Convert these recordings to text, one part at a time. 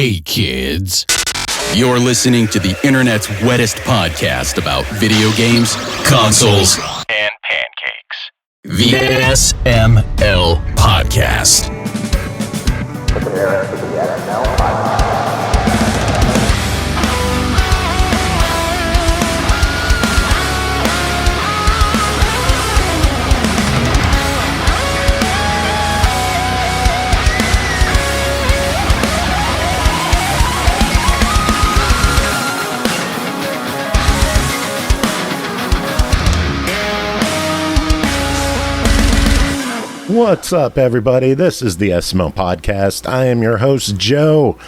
Hey kids, you're listening to the internet's wettest podcast about video games, consoles, and pancakes. The SML Podcast. Prepare for the SML Podcast. What's up, everybody? This is the SML Podcast. I am your host, Joe.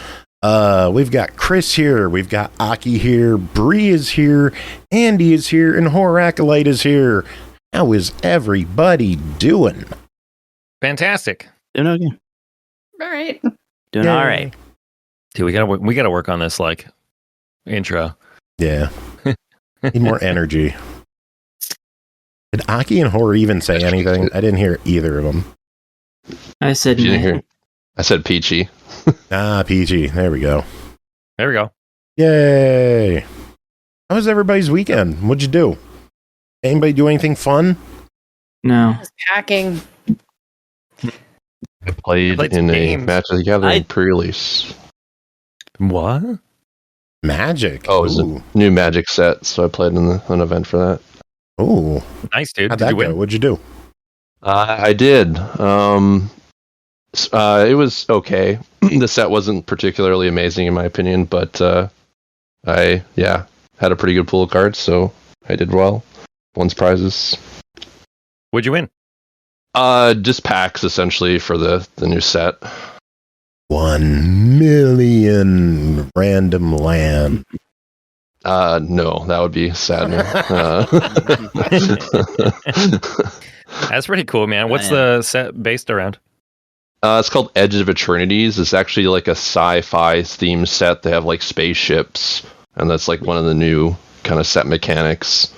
We've got Chris here, we've got Aki here, Bri is here, Andy is here, and Horror Acolyte is here. How is everybody doing? Fantastic. Doing okay. All right. Doing all right. Dude, we gotta work on this intro. Yeah. Need more energy. Did Aki and Horror even say anything? I didn't hear either of them. I said you didn't hear. I said peachy. PG. There we go. There we go. Yay. How was everybody's weekend? What'd you do? Anybody do anything fun? No. I was packing. I played in a Match of the Gathering pre-release. What? Magic. Oh, it was a new Magic set, so I played in an event for that. Oh, nice, dude. How'd Did that you go? win? What'd you do? I did. It was okay. The set wasn't particularly amazing in my opinion, but I had a pretty good pool of cards, so I did well. Won prizes. What'd you win? Just packs essentially for the new set. 1 million random land. No, that would be sad. That's pretty cool, man. What's the set based around? It's called Edge of Eternities. It's actually like a sci-fi themed set. They have like spaceships, and that's like one of the new kind of set mechanics.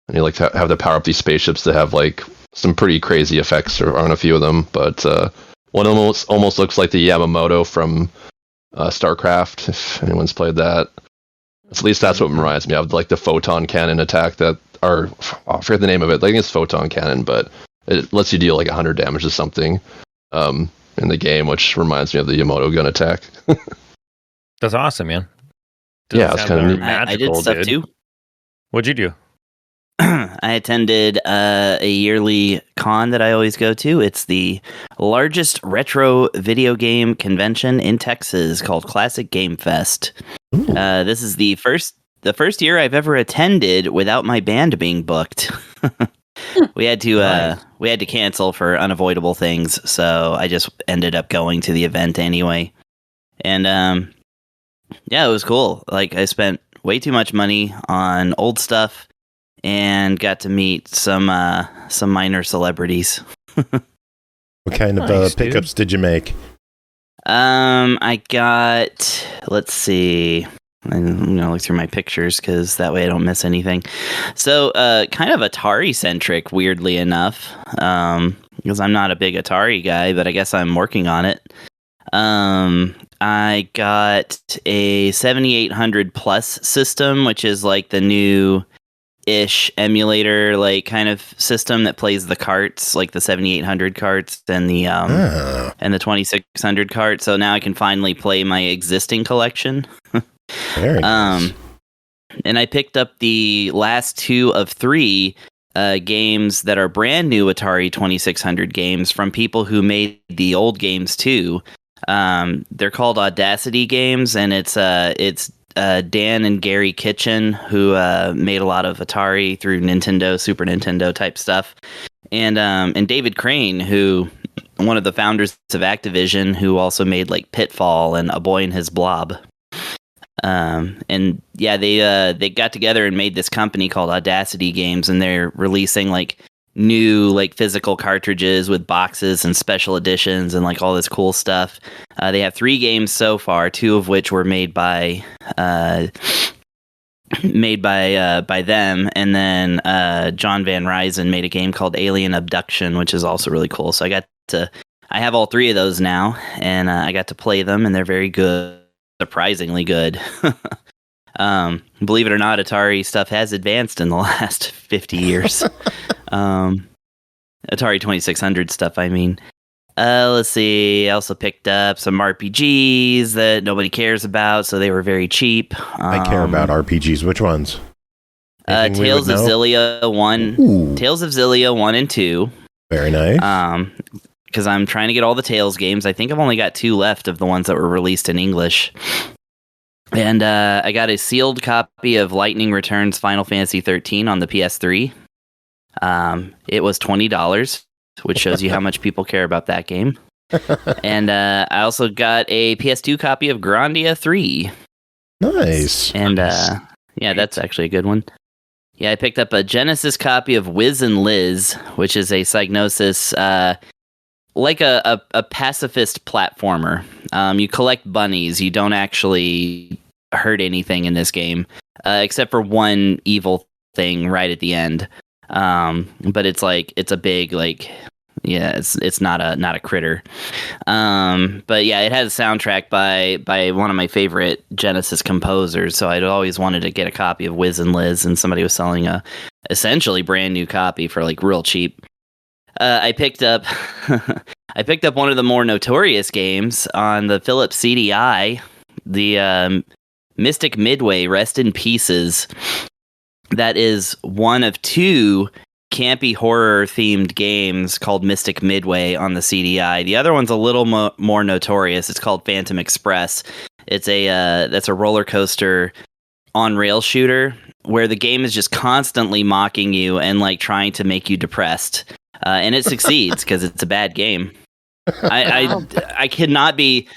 And you like to have to power up these spaceships to have like some pretty crazy effects on a few of them. But one almost looks like the Yamamoto from StarCraft, if anyone's played that. At least that's what reminds me of, like the photon cannon attack I forget the name of it. I think it's photon cannon, but it lets you deal like 100 damage to something in the game, which reminds me of the Yamamoto gun attack. That's awesome, man. It's kind of neat. I did stuff too. What'd you do? I attended a yearly con that I always go to. It's the largest retro video game convention in Texas called Classic Game Fest. This is the first year I've ever attended without my band being booked. We had to cancel for unavoidable things, so I just ended up going to the event anyway. And it was cool. Like, I spent way too much money on old stuff and got to meet some minor celebrities. What kind of pickups did you make? I got, let's see, I'm gonna look through my pictures because that way I don't miss anything. So, kind of Atari-centric, weirdly enough, because I'm not a big Atari guy, but I guess I'm working on it. I got a 7800 Plus system, which is like the new-ish emulator, like kind of system that plays the carts, like the 7800 carts and the and the 2600 carts. So now I can finally play my existing collection. Very nice. And I picked up the last 2 of 3 games that are brand new Atari 2600 games from people who made the old games too. They're called Audacity games, and it's Dan and Gary Kitchen, who made a lot of Atari through Nintendo, Super Nintendo type stuff, and David Crane, who one of the founders of Activision, who also made like Pitfall and A Boy and His Blob. They got together and made this company called Audacity Games, and they're releasing like new like physical cartridges with boxes and special editions and like all this cool stuff. They have 3 games so far, 2 of which were made by them, and then John Van Ryzen made a game called Alien Abduction, which is also really cool. So I have all 3 of those now, and I got to play them, and they're very good. surprisingly good. Believe it or not, Atari stuff has advanced in the last 50 years. Atari 2600 stuff, I mean. Let's see. I also picked up some RPGs that nobody cares about, so they were very cheap. I care about RPGs. Which ones? Tales of Xillia 1. Ooh. Tales of Xillia 1 and 2. Very nice. Because I'm trying to get all the Tales games. I think I've only got 2 left of the ones that were released in English. And I got a sealed copy of Lightning Returns Final Fantasy 13 on the PS3. It was $20, which shows you how much people care about that game. And I also got a PS2 copy of Grandia 3. Nice. And yeah, that's actually a good one. Yeah, I picked up a Genesis copy of Wiz and Liz, which is a Psygnosis, like a pacifist platformer. You collect bunnies. You don't actually hurt anything in this game, except for one evil thing right at the end. But it's a big, yeah, it's not a critter. But yeah, it has a soundtrack by one of my favorite Genesis composers, so I'd always wanted to get a copy of Wiz and Liz, and somebody was selling a essentially brand new copy for real cheap. I picked up one of the more notorious games on the Philips CDI, the Mystic Midway Rest in Pieces. That is one of 2 campy horror themed games called Mystic Midway on the CDI. The other one's a little more notorious. It's called Phantom Express. It's that's a roller coaster on rail shooter where the game is just constantly mocking you and trying to make you depressed. And it succeeds because it's a bad game. I could not be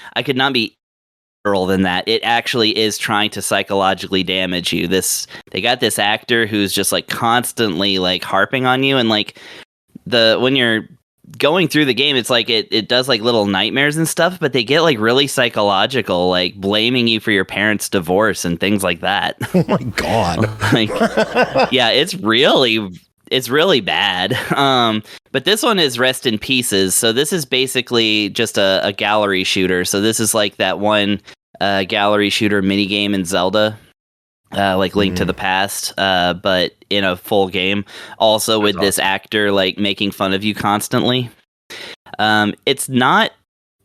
than that. It actually is trying to psychologically damage you. They got this actor who's just constantly harping on you, and when you're going through the game, it's it does little nightmares and stuff, but they get really psychological, blaming you for your parents' divorce and things like that. Oh my god. Yeah, it's really bad. But this one is Rest in Pieces. So this is basically just a gallery shooter. So this is that one gallery shooter minigame in Zelda, Link to the Past, but in a full game. Also with this actor making fun of you constantly. It's not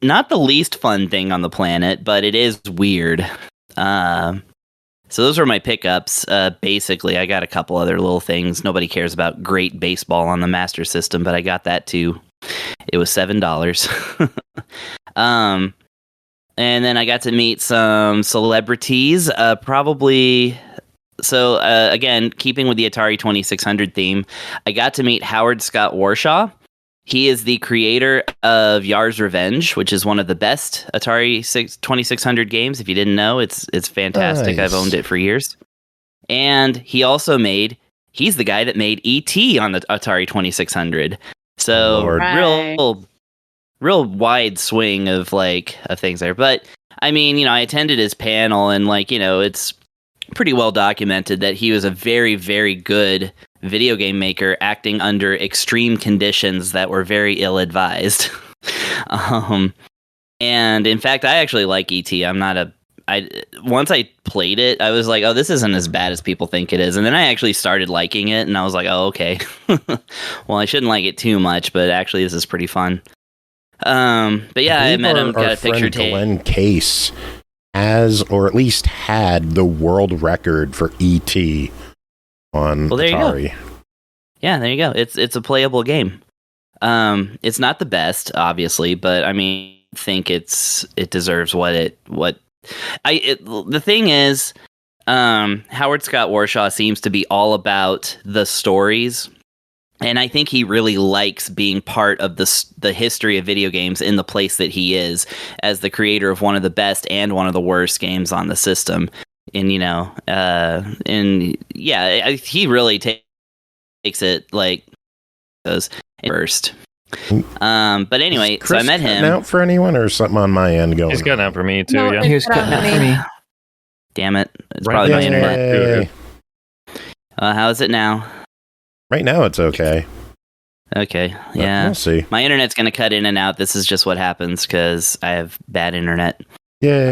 the least fun thing on the planet, but it is weird. So those were my pickups. Basically, I got a couple other little things. Nobody cares about Great Baseball on the Master System, but I got that too. It was $7. And then I got to meet some celebrities. Probably. So again, keeping with the Atari 2600 theme, I got to meet Howard Scott Warshaw. He is the creator of Yar's Revenge, which is one of the best Atari 2600 games. If you didn't know, it's fantastic. Nice. I've owned it for years. And he's the guy that made E.T. on the Atari 2600. So real wide swing of things there. But I mean, I attended his panel, and it's pretty well documented that he was a very, very good video game maker acting under extreme conditions that were very ill-advised. And in fact, I actually like E.T. Once I played it, I was like, oh, this isn't as bad as people think it is. And then I actually started liking it, and I was like, oh, okay. Well, I shouldn't like it too much, but actually this is pretty fun. But yeah, I met him, got a picture taken. Glenn Case has, or at least had, the world record for E.T. on Atari. You go. Yeah, there you go. It's a playable game. It's not the best, obviously, but I mean, I think it deserves the thing is, Howard Scott Warshaw seems to be all about the stories. And I think he really likes being part of the history of video games in the place that he is, as the creator of one of the best and one of the worst games on the system. And he really takes it goes first. But anyway, so I met him. Out for anyone, or something on my end going? He's cutting out for me too. No, Yeah, he he's cutting out for me. Damn it! It's Right. probably my Yay. internet. How is it now? Right now, it's okay. Okay, But yeah. we'll see. My internet's gonna cut in and out. This is just what happens because I have bad internet. Yeah.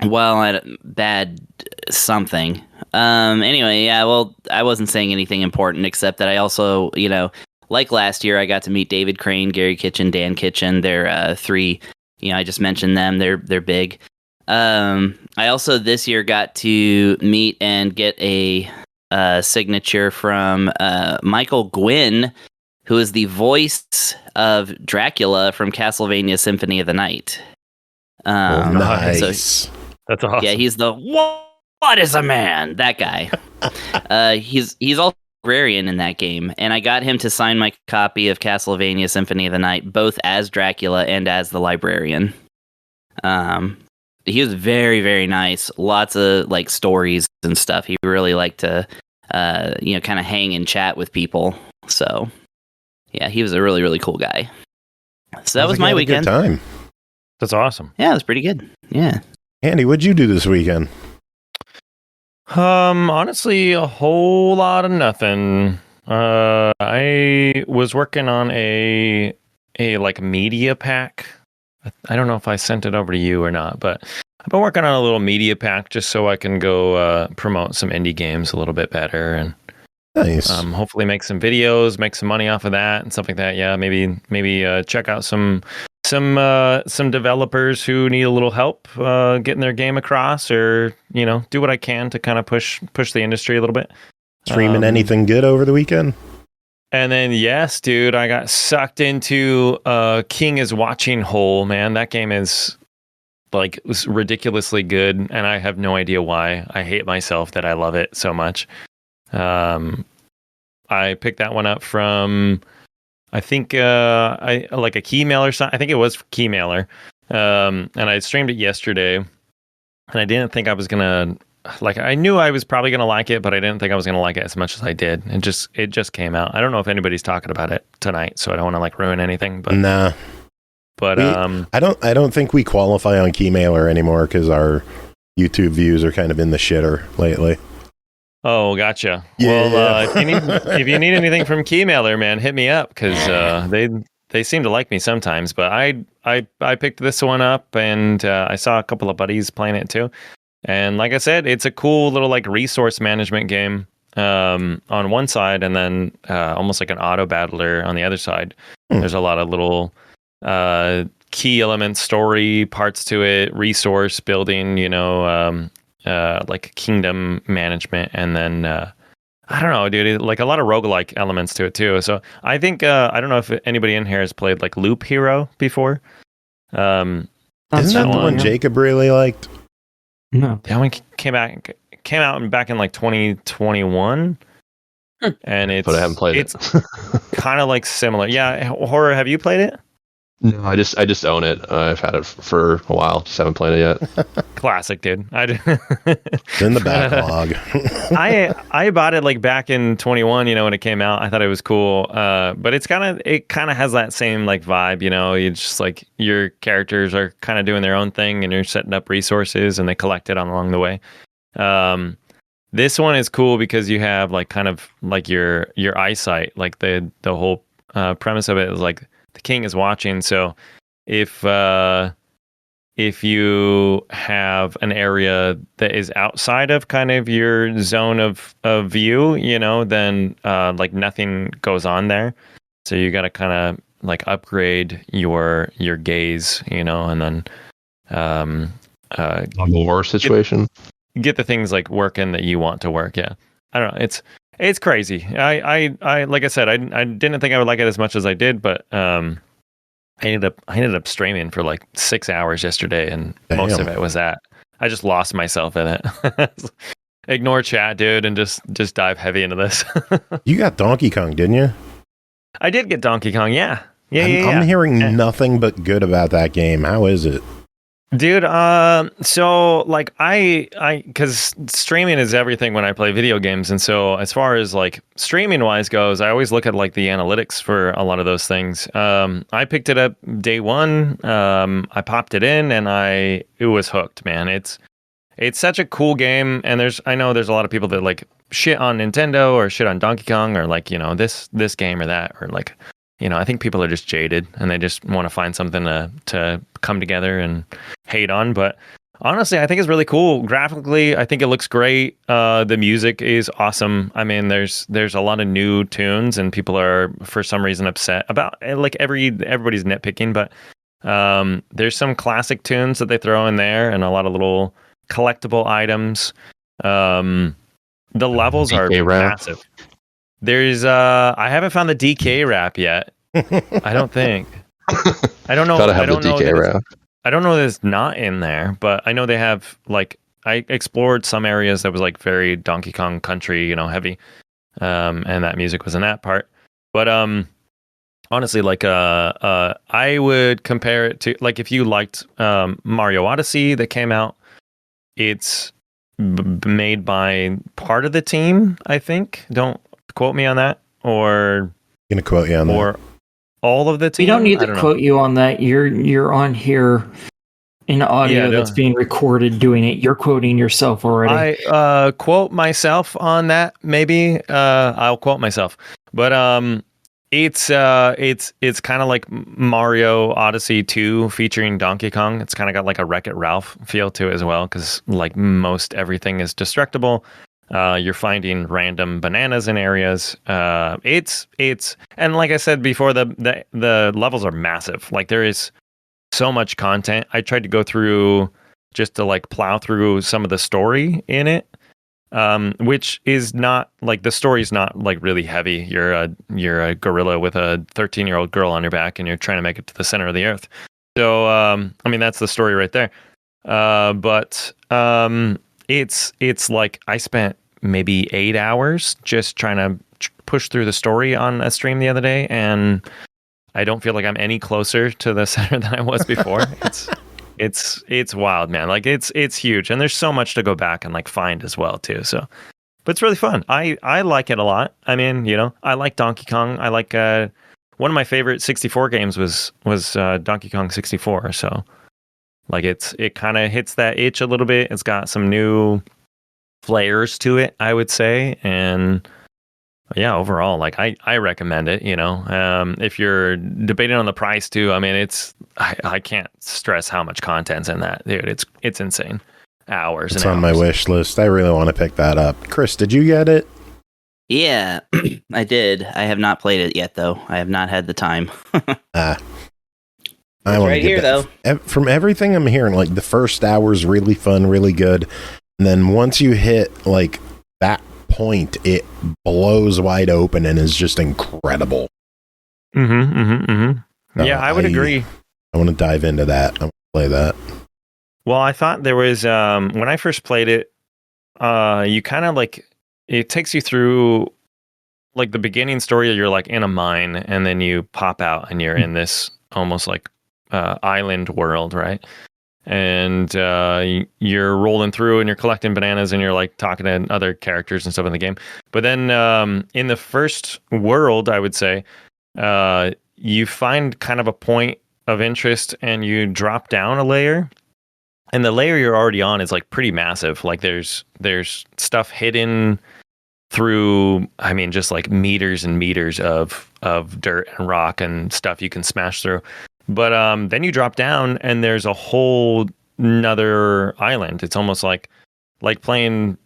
Well, bad something. Anyway, yeah, well, I wasn't saying anything important except that I also, like last year, I got to meet David Crane, Gary Kitchen, Dan Kitchen. They're three, I just mentioned them. They're big. I also this year got to meet and get a signature from Michael Gwynn, who is the voice of Dracula from Castlevania Symphony of the Night. Nice. So, That's awesome. yeah, he's the what is a man? That guy. He's also a librarian in that game, and I got him to sign my copy of Castlevania Symphony of the Night, both as Dracula and as the librarian. He was very, very nice. Lots of like stories and stuff. He really liked to, kind of hang and chat with people. So, yeah, he was a really, really cool guy. So that was my weekend. Good time. That's awesome. Yeah, it was pretty good. Yeah. Andy, what'd you do this weekend? Honestly, a whole lot of nothing. I was working on a like media pack. I don't know if I sent it over to you or not, but I've been working on a little media pack just so I can go promote some indie games a little bit better and Nice. hopefully make some videos, make some money off of that and stuff like that. Yeah, maybe check out some developers who need a little help getting their game across, or do what I can to kind of push the industry a little bit. Streaming anything good over the weekend? And then yes, dude, I got sucked into King is Watching hole. Man, that game is was ridiculously good, and I have no idea why. I hate myself that I love it so much. I picked that one up from, I think, I like a Keymailer site. I think it was Keymailer. And I streamed it yesterday, and I didn't think I was gonna I knew I was probably gonna like it, but I didn't think I was gonna like it as much as I did. It just came out. I don't know if anybody's talking about it tonight, so I don't want to ruin anything. But nah. But I don't think we qualify on Keymailer anymore because our YouTube views are kind of in the shitter lately. Oh, gotcha. Yeah. Well, if you need anything from Keymailer, man, hit me up because they seem to like me sometimes. But I picked this one up, and I saw a couple of buddies playing it too. And like I said, it's a cool little resource management game on one side, and then almost like an auto battler on the other side. There's a lot of little key elements, story parts to it, resource building, like kingdom management, and then I don't know, dude, like a lot of roguelike elements to it too. So I think I don't know if anybody in here has played Loop Hero before. Isn't that the one Jacob really liked? No, that one came out back in 2021, and it's. But I haven't played it. It's kind of similar. Yeah, Horror. Have you played it? No, I just own it. I've had it for a while. Just haven't played it yet. Classic, dude. It's in the backlog. I bought it back in 21. When it came out, I thought it was cool. But it kind of has that same vibe. You just your characters are kind of doing their own thing, and you're setting up resources, and they collect it along the way. This one is cool because you have your eyesight. The whole premise of it is the king is watching. So if you have an area that is outside of kind of your zone of view, then nothing goes on there. So you got to kind of upgrade your gaze, and then on the war situation. Get the things working that you want to work. Yeah. I don't know. It's crazy. I like I said, I didn't think I would like it as much as I did, but I ended up streaming for 6 hours yesterday, and most of it was that. I just lost myself in it. Ignore chat, dude, and just dive heavy into this. You got Donkey Kong, didn't you? I did get Donkey Kong, yeah. I'm hearing nothing but good about that game. How is it? Dude, so I because streaming is everything when I play video games, and so as far as streaming wise goes, I always look at the analytics for a lot of those things. I picked it up day one. I popped it in, and it was hooked, man. It's such a cool game, and I know there's a lot of people that shit on Nintendo or shit on Donkey Kong or this game or that, or I think people are just jaded and they just want to find something to come together and hate on. But Honestly, I think it's really cool. Graphically, I think it looks great. The music is awesome. I mean, there's a lot of new tunes, and people are for some reason upset about like everybody's nitpicking, but there's some classic tunes that they throw in there, and a lot of little collectible items. The levels are DK rap. massive. There's I haven't found the DK rap yet. I don't think. I don't know. Gotta have I don't the know DK that it's- rap. I don't know that it's not in there, but I know they have like I explored some areas that was like very Donkey Kong Country, heavy, and that music was in that part. But honestly, like I would compare it to like if you liked Mario Odyssey that came out, it's made by part of the team, I think. Don't quote me on that, or Gonna quote you on that. or all of the team. We don't need I to know. quote you on that. You're on here in audio Yeah, that's being recorded doing it. You're quoting yourself already. I quote myself on that. Maybe I'll quote myself, but it's kind of like Mario Odyssey 2 featuring Donkey Kong. It's kind of got like a Wreck-It Ralph feel to it as well, because like most everything is destructible. You're finding random bananas in areas. It's and like I said before, the levels are massive. Like there is so much content. I tried to go through just to like plow through some of the story in it, which is not like the story's not like really heavy. You're a gorilla with a 13-year-old girl on your back, and you're trying to make it to the center of the earth. So I mean that's the story right there. But it's like I spent maybe 8 hours just trying to push through the story on a stream the other day, and I don't feel like I'm any closer to the center than I was before. It's wild, man. Like it's huge, and there's so much to go back and like find as well too. So, but it's really fun. I like it a lot. I mean, I like Donkey Kong. I like one of my favorite 64 games was Donkey Kong 64. So, like it kind of hits that itch a little bit. It's got some new flares to it, I would say, and yeah, overall, like I recommend it. If you're debating on the price too, I mean, I can't stress how much content's in that, dude. It's insane. Hours. It's and on my hours. wish list. I really want to pick that up. Chris, did you get it? Yeah, I did. I have not played it yet, though. I have not had the time. I It's wanna right get here, that. though. From everything I'm hearing, like the first hour's really fun, really good, and then once you hit like that point, it blows wide open and is just incredible. Yeah, I would agree. I want to dive into that. I want to play that. Well, I thought there was when I first played it, you kind of like it takes you through like the beginning story. You're like in a mine, and then you pop out, and you're in this almost like island world, right? And you're rolling through, and you're collecting bananas, and you're like talking to other characters and stuff in the game. But then in the first world, I would say, you find kind of a point of interest, and you drop down a layer. And the layer you're already on is like pretty massive. Like there's stuff hidden through, I mean, just like meters and meters of dirt and rock and stuff you can smash through. But then you drop down, and there's a whole another island. It's almost like playing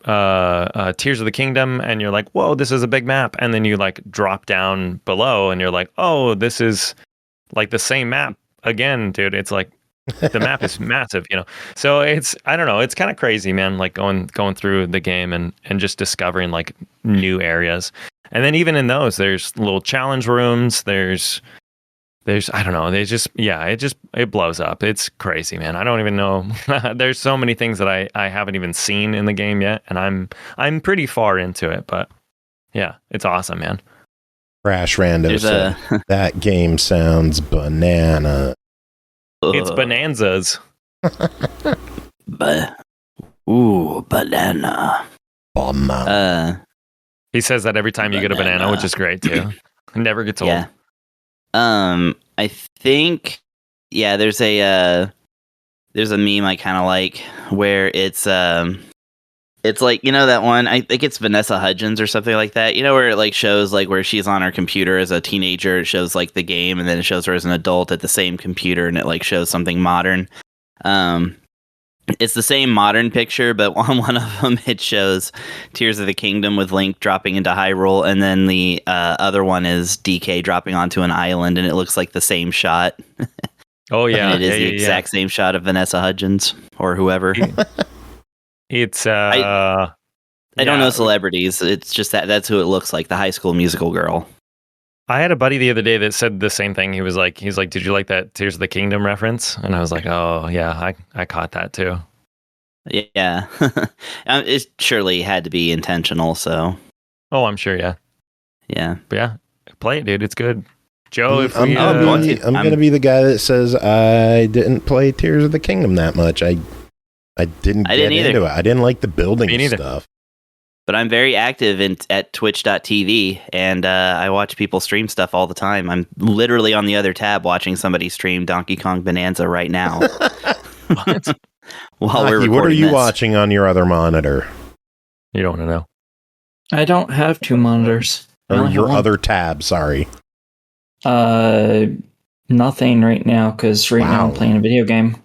Tears of the Kingdom, and you're like, whoa, this is a big map. And then you like drop down below, and you're like, oh, this is like the same map again, dude. It's like the map is massive, So I don't know, it's kind of crazy, man. Like going through the game and just discovering like new areas. And then even in those, there's little challenge rooms. There's I don't know. It blows up. It's crazy, man. I don't even know. There's so many things that I haven't even seen in the game yet, and I'm pretty far into it. But yeah, it's awesome, man. Crash Rando said, that game sounds banana. It's bonanzas. Banana. He says that every time you get a banana, which is great too. It never gets old. Yeah. I think, yeah, there's a meme I kind of like where it's like, that one, I think it's Vanessa Hudgens or something like that, where it like shows like where she's on her computer as a teenager, it shows like the game, and then it shows her as an adult at the same computer, and it like shows something modern. It's the same modern picture, but on one of them it shows Tears of the Kingdom with Link dropping into Hyrule, and then the other one is DK dropping onto an island, and it looks like the same shot. Oh yeah, and it is the exact same shot of Vanessa Hudgens or whoever. It's I don't know celebrities. It's just that's who it looks like, the High School Musical girl. I had a buddy the other day that said the same thing. He's like, did you like that Tears of the Kingdom reference? And I was like, oh yeah, I caught that too. Yeah. It surely had to be intentional, so. Oh, I'm sure, yeah. Yeah. But yeah, play it, dude. It's good. Joe, if I'm we, gonna be the guy that says I didn't play Tears of the Kingdom that much. I didn't get into it. I didn't like the building stuff. But I'm very active at twitch.tv, and I watch people stream stuff all the time. I'm literally on the other tab watching somebody stream Donkey Kong Bonanza right now. What? While we're recording what are you this. watching on your other monitor? You don't want to know. I don't have two monitors. I Or only your have one. other tab, sorry. Nothing right now, because right now I'm Wow. playing a video game.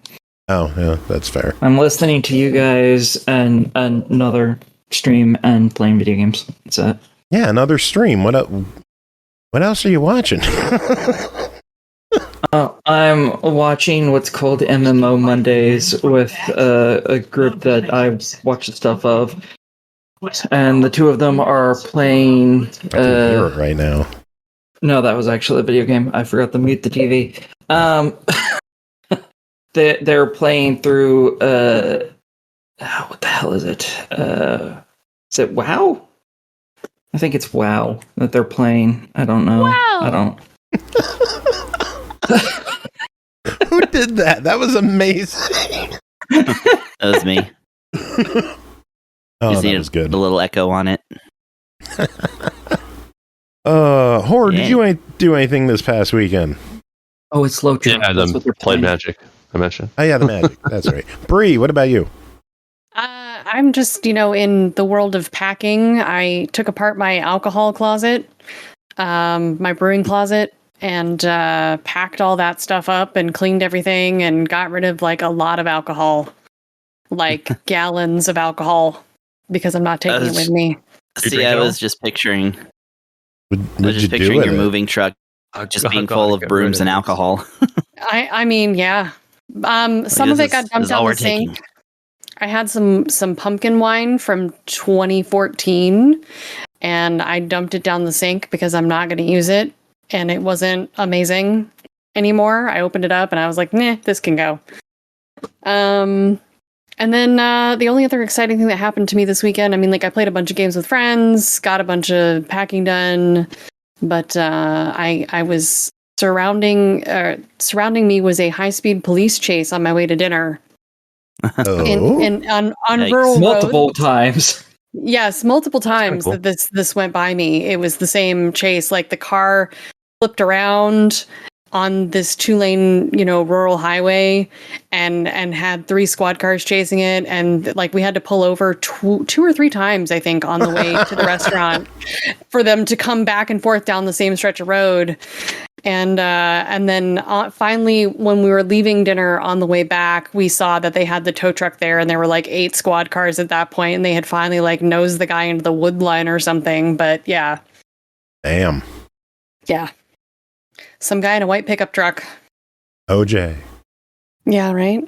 Oh, yeah, that's fair. I'm listening to you guys and another stream and playing video games. That's it. Yeah, another stream. What else are you watching? I'm watching what's called MMO Mondays with a group that I watch the stuff of. And the two of them are playing... I can hear it right now. No, that was actually a video game. I forgot to mute the TV. They're playing through... what the hell is it? Is it WoW? I think it's WoW that they're playing. I don't know. Wow. I don't... Who did that? That was amazing. That was me. Oh, Just that need was good. a little echo on it. Horror, did Yeah. you do anything this past weekend? Oh, it's Low Trip. Yeah, That's what they're played playing. Magic. I mentioned. Oh, yeah, the Magic. That's right. Bree, what about you? I'm just, in the world of packing. I took apart my alcohol closet, my brewing closet, and packed all that stuff up and cleaned everything and got rid of like a lot of alcohol, like gallons of alcohol, because I'm not taking it with me. See, I was just picturing... What I was did just you do picturing with your it? moving truck just being full of brooms and alcohol. I mean, yeah. Some of it got dumped down the sink. I had some pumpkin wine from 2014, and I dumped it down the sink because I'm not going to use it, and it wasn't amazing anymore. I opened it up and I was like, nah, this can go. And then the only other exciting thing that happened to me this weekend, I played a bunch of games with friends, got a bunch of packing done, but I was surrounding me was a high-speed police chase on my way to dinner. Oh. on Yikes. rural Multiple roads. times. Yes, multiple times cool. that this went by me. It was the same chase. Like the car flipped around on this 2-lane, rural highway, and had 3 squad cars chasing it, and like we had to pull over 2 or 3 times, I think, on the way to the restaurant for them to come back and forth down the same stretch of road. And then finally, when we were leaving dinner on the way back, we saw that they had the tow truck there, and there were like 8 squad cars at that point, and they had finally like nosed the guy into the wood line or something. But yeah, Damn. yeah, some guy in a white pickup truck. OJ. Yeah, right.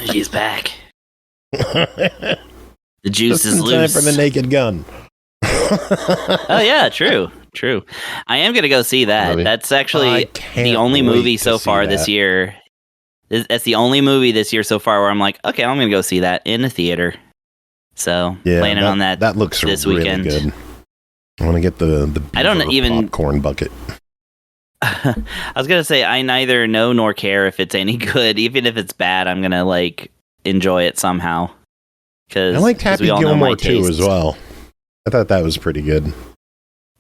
He's back. The juice Just is in time loose. for the Naked Gun. Oh yeah, true. I am gonna go see that. Movie. That's I actually can't the only wait movie to so see far that. this year. That's the only movie this year so far where I'm like, okay, I'm gonna go see that in a theater. So Yeah, planning on that. That looks this really weekend. good. I want to get the I don't beaver even- popcorn bucket. I was gonna say I neither know nor care if it's any good. Even if it's bad, I'm gonna like enjoy it somehow. I liked Happy Gilmore too as well. I thought that was pretty good.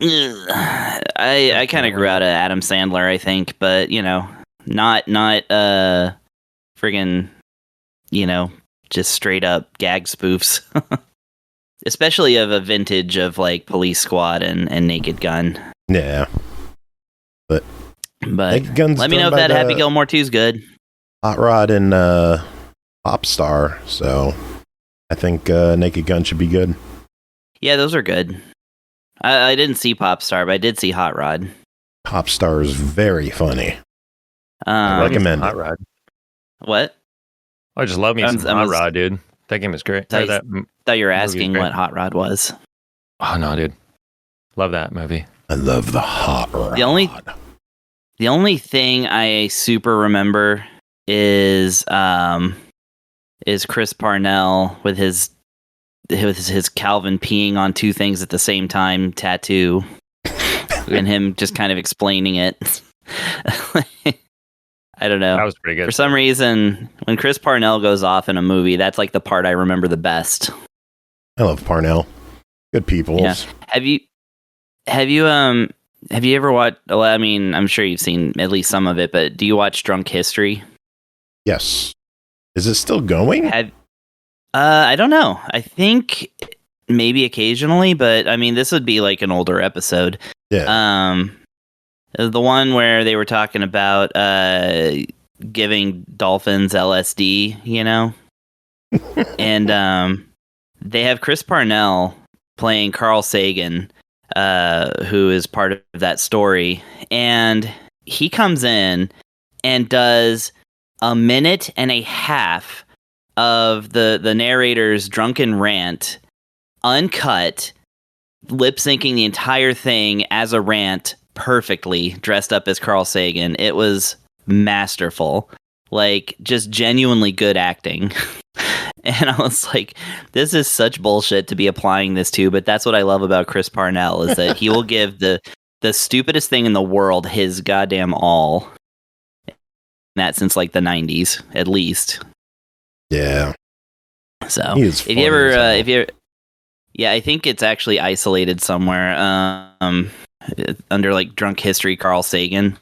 I kind of grew out of Adam Sandler, I think, but not friggin', just straight up gag spoofs. Especially of a vintage of like Police Squad and Naked Gun. Yeah. But Naked Gun's let me done know if by that the Happy Gilmore 2 is good. Hot Rod and Popstar. So I think Naked Gun should be good. Yeah, those are good. I didn't see Popstar, but I did see Hot Rod. Popstar is very funny. I recommend Hot it. Rod. What? I just love me some Hot Rod, dude. That game is great. Thought you were asking what Hot Rod was. Oh no, dude. Love that movie. I love the Hot Rod. The only thing I super remember is Chris Parnell with his Calvin peeing on two things at the same time tattoo, and him just kind of explaining it. I don't know. That was pretty good. For some reason, when Chris Parnell goes off in a movie, that's like the part I remember the best. I love Parnell. Good people. Yeah. Have you ever watched? Well, I mean, I'm sure you've seen at least some of it, but do you watch Drunk History? Yes. Is it still going? I don't know. I think maybe occasionally, but I mean, this would be like an older episode. Yeah. The one where they were talking about giving dolphins LSD, you know? And they have Chris Parnell playing Carl Sagan, who is part of that story. And he comes in and does a minute and a half of the narrator's drunken rant, uncut, lip syncing the entire thing as a rant perfectly, dressed up as Carl Sagan. It was masterful, like just genuinely good acting. And I was like, this is such bullshit to be applying this to, but that's what I love about Chris Parnell, is that he will give the stupidest thing in the world his goddamn all. That since like the 90s, at least. Yeah. So if you ever, I think it's actually isolated somewhere under like Drunk History Carl Sagan.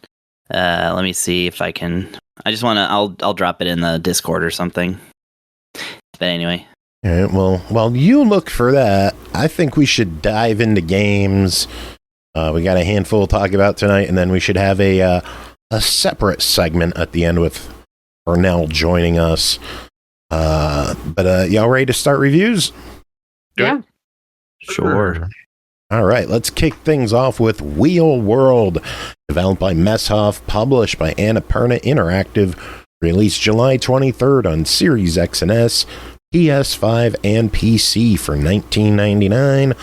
Let me see if I can. I just want to. I'll drop it in the Discord or something. But anyway. All right. Well, while you look for that, I think we should dive into games. We got a handful to talk about tonight, and then we should have a separate segment at the end with Pernell joining us. But y'all ready to start reviews? Yeah. Sure. All right, let's kick things off with Wheel World, developed by Messhof, published by Annapurna Interactive, released July 23rd on Series X and S, PS5, and PC for $19.99.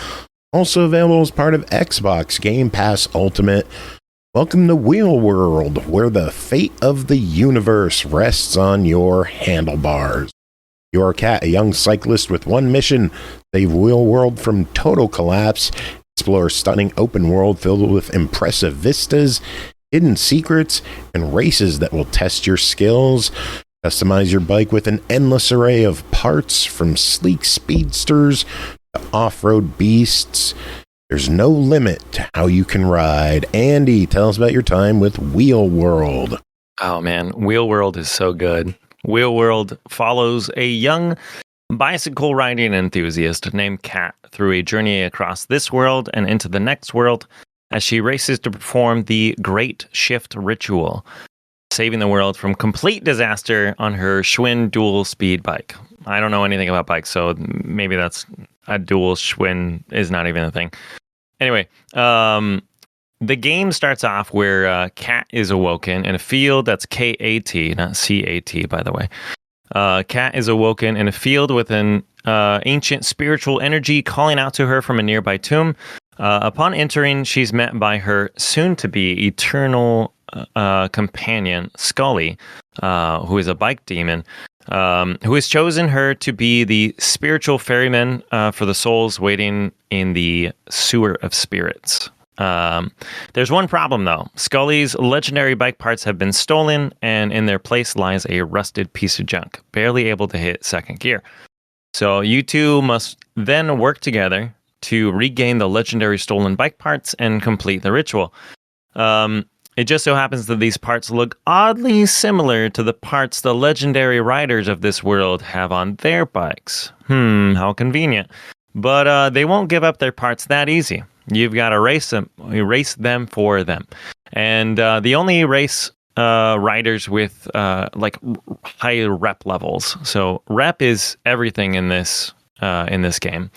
Also available as part of Xbox Game Pass Ultimate. Welcome to Wheel World, where the fate of the universe rests on your handlebars. You're Cat, a young cyclist with one mission: save Wheel World from total collapse, explore a stunning open world filled with impressive vistas, hidden secrets, and races that will test your skills. Customize your bike with an endless array of parts, from sleek speedsters to off-road beasts. There's no limit to how you can ride. Andy, tell us about your time with Wheel World. Oh man, Wheel World is so good. Wheel World follows a young bicycle riding enthusiast named Kat through a journey across this world and into the next world as she races to perform the Great Shift Ritual, saving the world from complete disaster on her Schwinn dual speed bike. I don't know anything about bikes, so maybe that's a dual Schwinn is not even a thing. Anyway, the game starts off where Kat is awoken in a field. That's K-A-T, not C-A-T, by the way. Kat is awoken in a field with an ancient spiritual energy calling out to her from a nearby tomb. Upon entering, she's met by her soon-to-be eternal companion, Scully, who is a bike demon, who has chosen her to be the spiritual ferryman for the souls waiting in the sewer of spirits. There's one problem, though. Scully's legendary bike parts have been stolen, and in their place lies a rusted piece of junk, barely able to hit second gear. So you two must then work together to regain the legendary stolen bike parts and complete the ritual. It just so happens that these parts look oddly similar to the parts the legendary riders of this world have on their bikes. How convenient. But they won't give up their parts that easy. You've got to race them for them. And the only race riders with high rep levels. So rep is everything in this game.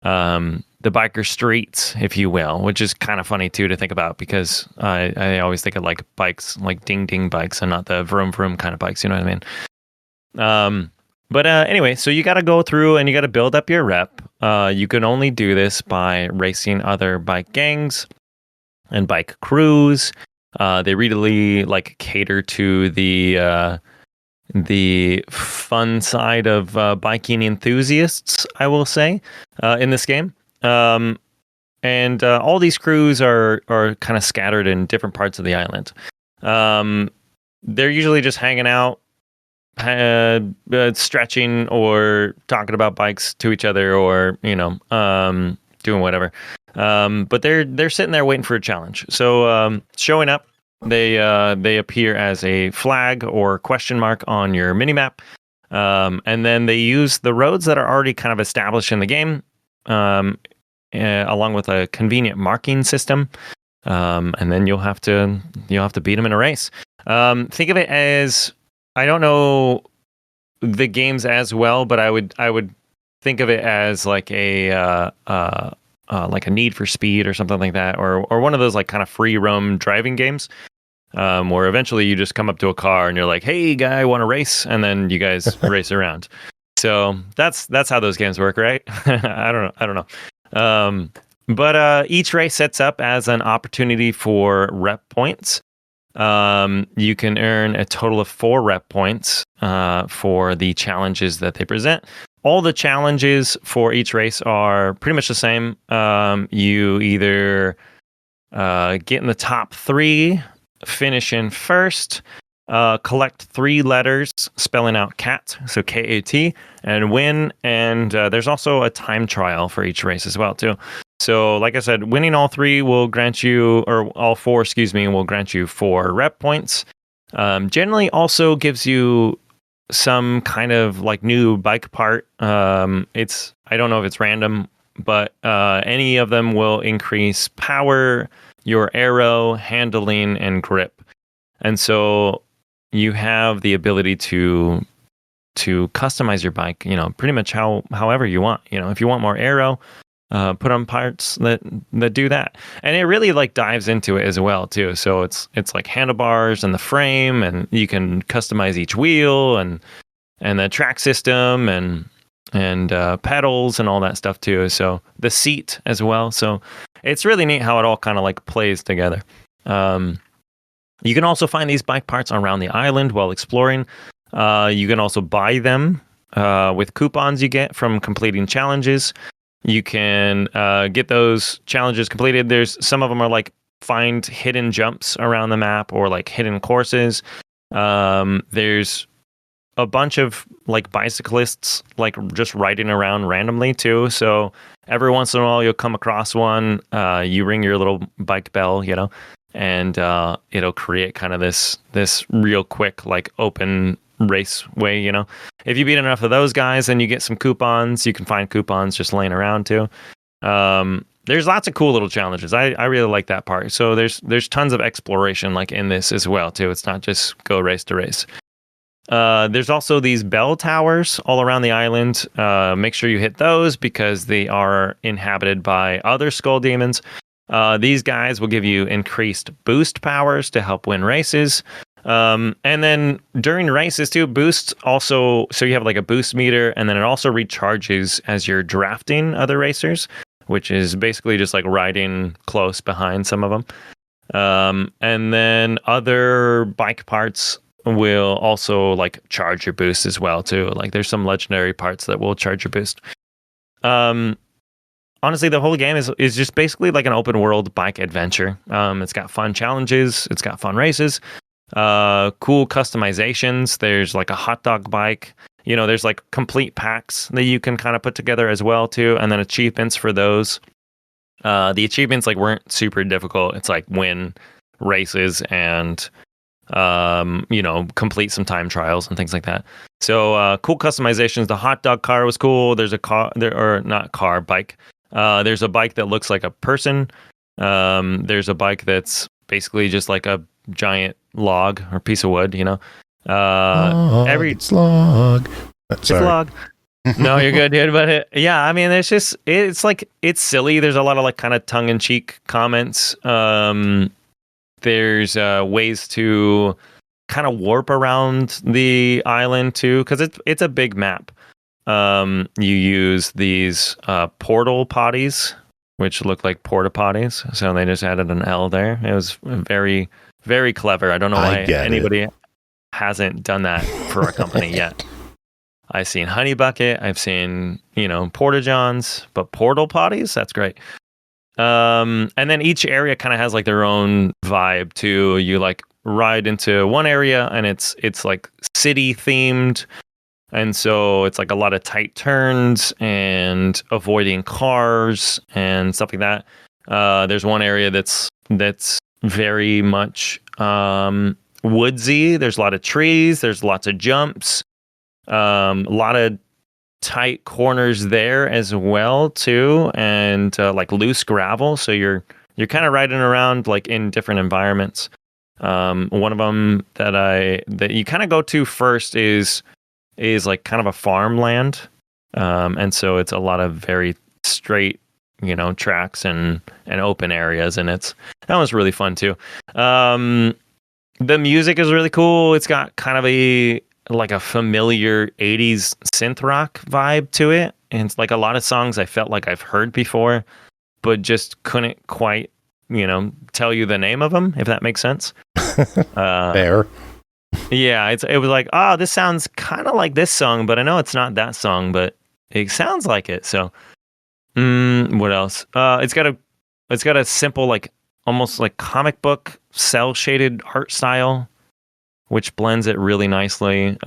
The biker streets, if you will, which is kind of funny too to think about, because I always think of like bikes, like ding ding bikes, and not the vroom vroom kind of bikes. You know what I mean? But anyway, so you got to go through and you got to build up your rep. You can only do this by racing other bike gangs and bike crews. They really like cater to the fun side of biking enthusiasts, I will say, in this game. And all these crews are kind of scattered in different parts of the island. They're usually just hanging out, stretching or talking about bikes to each other, or doing whatever. But they're sitting there waiting for a challenge. So showing up, they appear as a flag or question mark on your minimap, and then they use the roads that are already kind of established in the game, along with a convenient marking system, and then you'll have to beat them in a race. Think of it as, I don't know the games as well, but I would think of it as like a Need for Speed or something like that, or one of those like kind of free roam driving games, where eventually you just come up to a car and you're like, "Hey, guy, want to race?" And then you guys race around. So that's how those games work, right? I don't know. But each race sets up as an opportunity for rep points. You can earn a total of 4 rep points for the challenges that they present. All the challenges for each race are pretty much the same. You either get in the top 3, finish in first, collect 3 letters spelling out cat, so K-A-T, and win. And there's also a time trial for each race as well, too. So, like I said, winning all 3 will grant you, or all 4, excuse me, will grant you 4 rep points. Generally also gives you some kind of like new bike part. I don't know if it's random, but any of them will increase power, your arrow, handling, and grip. And so you have the ability to customize your bike, pretty much however you want. If you want more arrow, put on parts that do that. And it really like dives into it as well too. So it's like handlebars and the frame, and you can customize each wheel and the track system and pedals and all that stuff too. So the seat as well. So it's really neat how it all kind of like plays together. You can also find these bike parts around the island while exploring. You can also buy them with coupons you get from completing challenges. You can get those challenges completed. There's some of them are like find hidden jumps around the map, or like hidden courses. There's a bunch of like bicyclists like just riding around randomly too. So every once in a while you'll come across one. You ring your little bike bell, and it'll create kind of this real quick like open raceway. If you beat enough of those guys, then you get some coupons. You can find coupons just laying around too. There's lots of cool little challenges. I really like that part. So there's tons of exploration like in this as well too. It's not just go race to race. There's also these bell towers all around the island. Make sure you hit those because they are inhabited by other skull demons. These guys will give you increased boost powers to help win races. And then during races too, boosts also, so you have like a boost meter, and then it also recharges as you're drafting other racers, which is basically just like riding close behind some of them. And then other bike parts will also like charge your boost as well too. Like there's some legendary parts that will charge your boost. Honestly, the whole game is just basically like an open world bike adventure. It's got fun challenges, it's got fun races, cool customizations. There's like a hot dog bike. There's like complete packs that you can kind of put together as well too, and then achievements for those. The achievements like weren't super difficult. It's like win races and complete some time trials and things like that. So cool customizations. The hot dog car was cool. There's a bike. There's a bike that looks like a person. There's a bike that's basically just like a giant log or piece of wood, It's log. It's log. No, you're good, dude. But I mean, it's like, it's silly. There's a lot of like kind of tongue in cheek comments. There's ways to kind of warp around the island too, because it's a big map. You use these portal potties, which look like porta potties, so they just added an L there. It was very, very clever. I don't know why anybody hasn't done that for our company yet. I've seen Honey Bucket, I've seen porta johns, but portal potties, that's great. And then each area kind of has like their own vibe too. You like ride into one area and it's like city themed, and so it's like a lot of tight turns and avoiding cars and stuff like that. There's one area that's very much woodsy. There's a lot of trees, there's lots of jumps, a lot of tight corners there as well too, and like loose gravel, so you're kind of riding around like in different environments. One of them that you kind of go to first is like kind of a farmland, and so it's a lot of very straight tracks and open areas, and that was really fun too. The music is really cool. It's got kind of a familiar 80s synth rock vibe to it. And it's like a lot of songs I felt like I've heard before, but just couldn't quite, tell you the name of them, if that makes sense. Fair. Yeah, it was like, this sounds kind of like this song, but I know it's not that song, but it sounds like it. So, what else? It's got a simple, like almost like comic book cell shaded art style, which blends it really nicely.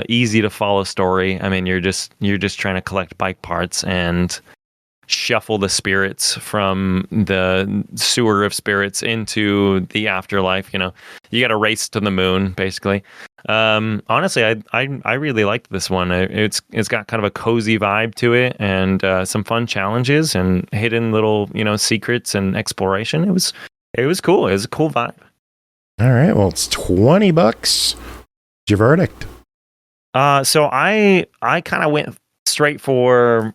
Easy to follow story. I mean, you're just trying to collect bike parts and shuffle the spirits from the sewer of spirits into the afterlife. You got to race to the moon, basically. Honestly, I really liked this one. It's got kind of a cozy vibe to it, and some fun challenges and hidden little secrets and exploration. It was cool. It was a cool vibe. All right, well, it's $20. What's your verdict? So I kind of went straight for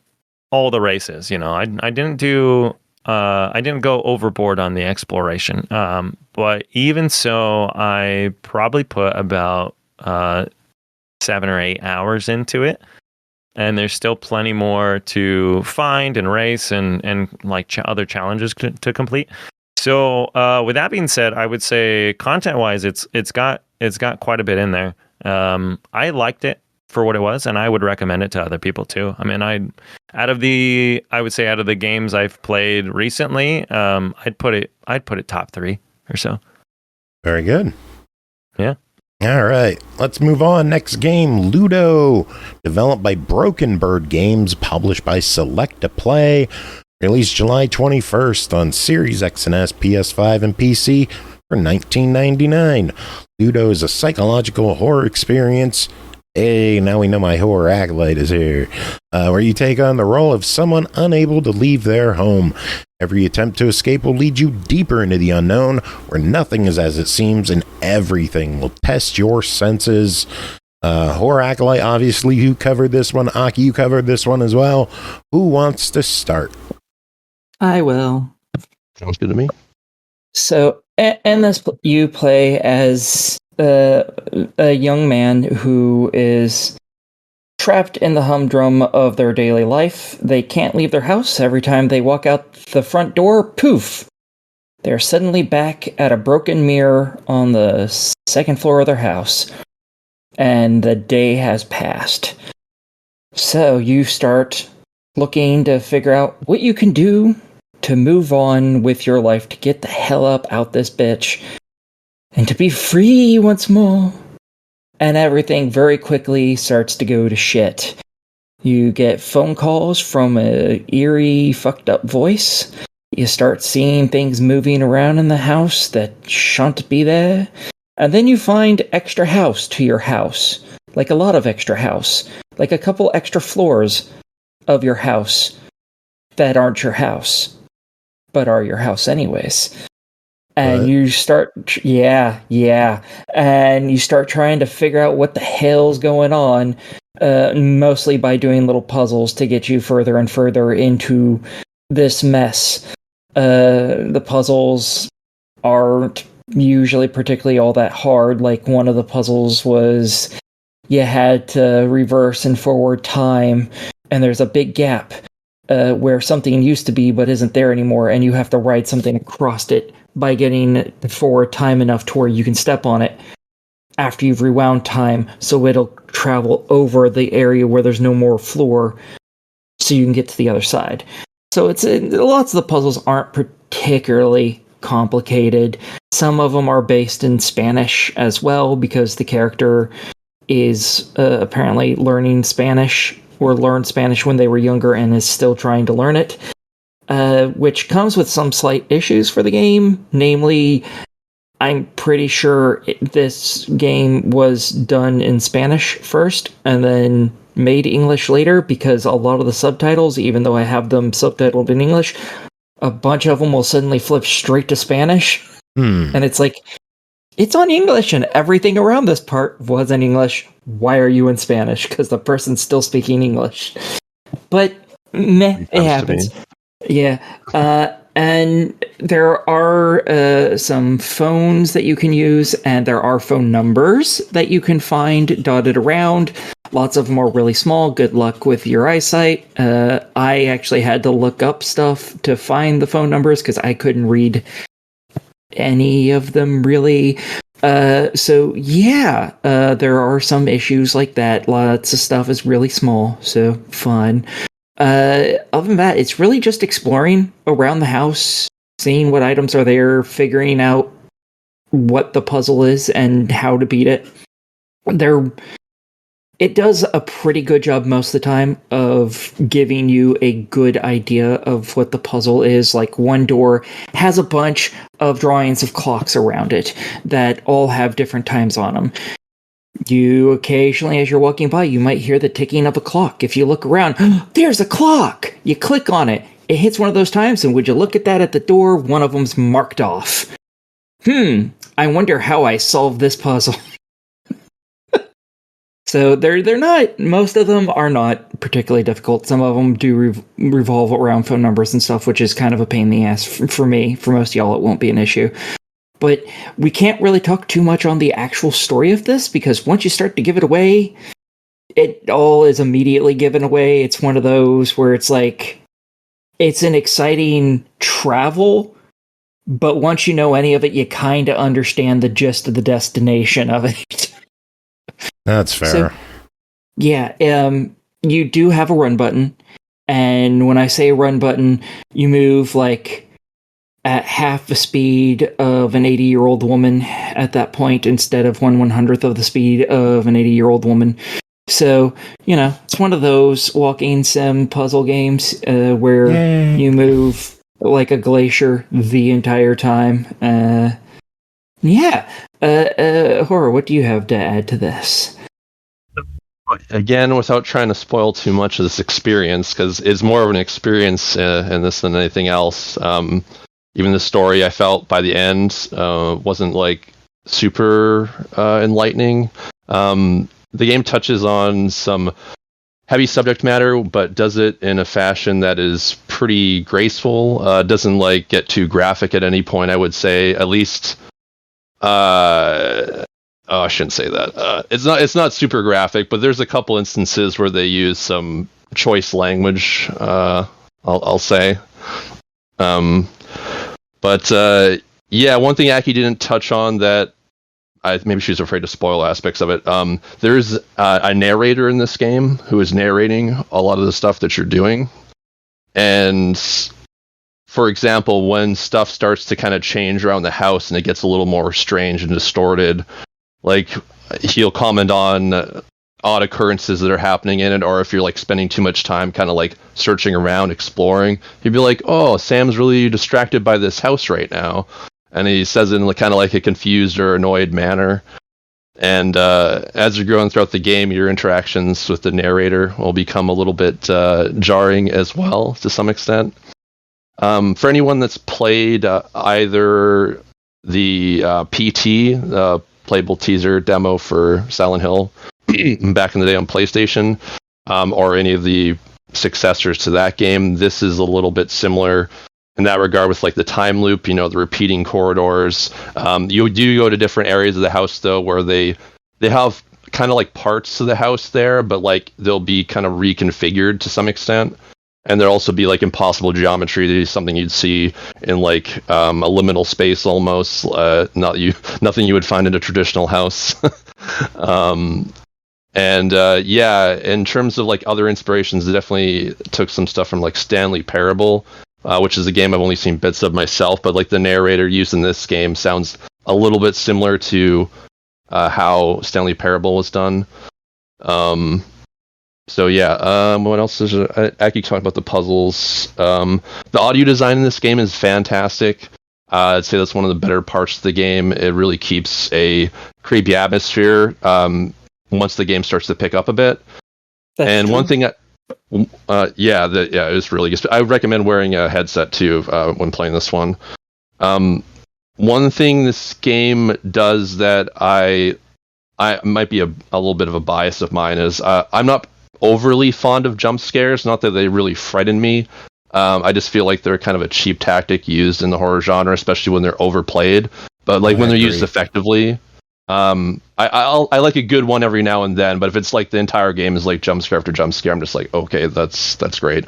all the races. I didn't do I didn't go overboard on the exploration. But even so, I probably put about 7 or 8 hours into it, and there's still plenty more to find and race and like other challenges to complete. So with that being said, I would say content-wise, it's got quite a bit in there. I liked it for what it was, and I would recommend it to other people too. I mean, out of the games I've played recently, I'd put it top 3 or so. Very good. Yeah. All right, let's move on. Next game, Luto, developed by Broken Bird Games, published by Selecta Play. Released July 21st on Series X and S, PS5, and PC for $19.99. Luto is a psychological horror experience. Hey, now we know my Horror Acolyte is here. Where you take on the role of someone unable to leave their home. Every attempt to escape will lead you deeper into the unknown, where nothing is as it seems and everything will test your senses. Horror Acolyte, obviously, you covered this one. Aki, you covered this one as well. Who wants to start? I will. Sounds good to me. So, in this, you play as a young man who is trapped in the humdrum of their daily life. They can't leave their house. Every time they walk out the front door, poof! They're suddenly back at a broken mirror on the second floor of their house. And the day has passed. So, you start looking to figure out what you can do to move on with your life, to get the hell up out this bitch, and to be free once more. And everything very quickly starts to go to shit. You get phone calls from a eerie, fucked up voice. You start seeing things moving around in the house that shan't be there. And then you find extra house to your house. Like a lot of extra house. Like a couple extra floors of your house that aren't your house, but are your house anyways. And you start, and you start trying to figure out what the hell's going on, mostly by doing little puzzles to get you further and further into this mess. The puzzles aren't usually particularly all that hard. Like, one of the puzzles was you had to reverse and forward time, and there's a big gap where something used to be but isn't there anymore, and you have to ride something across it by getting forward time enough to where you can step on it after you've rewound time, so it'll travel over the area where there's no more floor, so you can get to the other side. So it's lots of the puzzles aren't particularly complicated. Some of them are based in Spanish as well, because the character is apparently learning Spanish, or learned Spanish when they were younger and is still trying to learn it, which comes with some slight issues for the game. Namely, I'm pretty sure this game was done in Spanish first and then made English later, because a lot of the subtitles, even though I have them subtitled in English, a bunch of them will suddenly flip straight to Spanish. And it's like, it's on English and everything around this part was in English. Why are you in Spanish? Because the person's still speaking English. But meh, it happens. Yeah. And there are some phones that you can use, and there are phone numbers that you can find dotted around. Lots of them are really small. Good luck with your eyesight. I actually had to look up stuff to find the phone numbers because I couldn't read any of them really. So yeah, there are some issues like that. Lots of stuff is really small, so fun. Other than that, it's really just exploring around the house, seeing what items are there, figuring out what the puzzle is and how to beat it. It does a pretty good job most of the time of giving you a good idea of what the puzzle is. Like, one door has a bunch of drawings of clocks around it that all have different times on them. You occasionally, as you're walking by, you might hear the ticking of a clock. If you look around, there's a clock! You click on it. It hits one of those times, and would you look at that at the door? One of them's marked off. I wonder how I solved this puzzle. So they're not, most of them are not particularly difficult. Some of them do revolve around phone numbers and stuff, which is kind of a pain in the ass for me. For most of y'all, it won't be an issue. But we can't really talk too much on the actual story of this, because once you start to give it away, it all is immediately given away. It's one of those where it's like, it's an exciting travel, but once you know any of it, you kind of understand the gist of the destination of it. That's fair. So, yeah, you do have a run button, and when I say run button, you move like at half the speed of an 80-year-old woman at that point, instead of 1/100th of the speed of an 80-year-old woman. So, it's one of those walking sim puzzle games where you move like a glacier the entire time. Horror, what do you have to add to this? Again, without trying to spoil too much of this experience, because it's more of an experience in this than anything else. Even the story, I felt by the end wasn't like super enlightening. The game touches on some heavy subject matter, but does it in a fashion that is pretty graceful. Doesn't like get too graphic at any point, I would say. At least, I shouldn't say that. It's not super graphic, but there's a couple instances where they use some choice language. I'll say. Yeah, one thing Aki didn't touch on that maybe she was afraid to spoil aspects of it. There's a narrator in this game who is narrating a lot of the stuff that you're doing. And for example, when stuff starts to kind of change around the house and it gets a little more strange and distorted, like he'll comment on odd occurrences that are happening in it, or if you're like spending too much time kind of like searching around, exploring, he'd be like, "Oh, Sam's really distracted by this house right now." And he says it in kind of like a confused or annoyed manner. And as you're going throughout the game, your interactions with the narrator will become a little bit jarring as well, to some extent. For anyone that's played either the PT, playable teaser demo for Silent Hill back in the day on PlayStation, or any of the successors to that game. This is a little bit similar in that regard with like the time loop, the repeating corridors. You do go to different areas of the house though, where they have kind of like parts of the house there, but like they'll be kind of reconfigured to some extent. And there'll also be like impossible geometry, something you'd see in like a liminal space almost, nothing you would find in a traditional house. In terms of like other inspirations, they definitely took some stuff from like Stanley Parable, which is a game I've only seen bits of myself, but like the narrator used in this game sounds a little bit similar to how Stanley Parable was done. What else is there? I keep talking about the puzzles. The audio design in this game is fantastic. I'd say that's one of the better parts of the game. It really keeps a creepy atmosphere once the game starts to pick up a bit. That's true. One thing, it was really good. I would recommend wearing a headset too when playing this one. One thing this game does that I might be a little bit of a bias of mine is I'm not overly fond of jump scares. Not that they really frighten me. I just feel like they're kind of a cheap tactic used in the horror genre, especially when they're overplayed. But like when they're used effectively, I like a good one every now and then. But if it's like the entire game is like jump scare after jump scare, I'm just like, okay, that's great.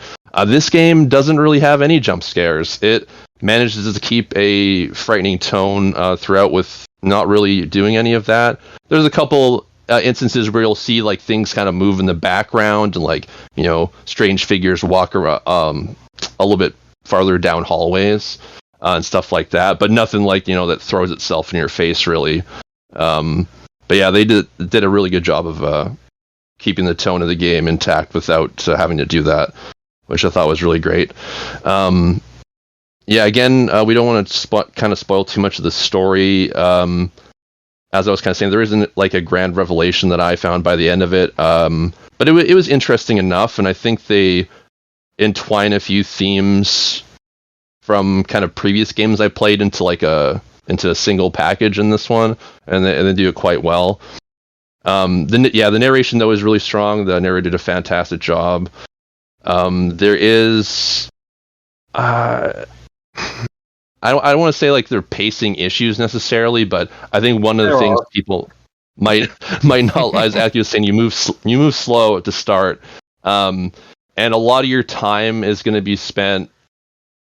This game doesn't really have any jump scares. It manages to keep a frightening tone throughout with not really doing any of that. There's a couple instances where you'll see like things kind of move in the background and like strange figures walk around a little bit farther down hallways and stuff like that, but nothing like that throws itself in your face really. They did a really good job of keeping the tone of the game intact without having to do that, which I thought was really great. Again, we don't want to kind of spoil too much of the story. As I was kind of saying, there isn't like a grand revelation that I found by the end of it. But it was interesting enough, and I think they entwine a few themes from kind of previous games I played into a single package in this one, and they do it quite well. The narration though is really strong. The narrator did a fantastic job. There is I don't want to say like they're pacing issues necessarily, but I think one of the things people might not, as you were saying, you move slow to start, and a lot of your time is going to be spent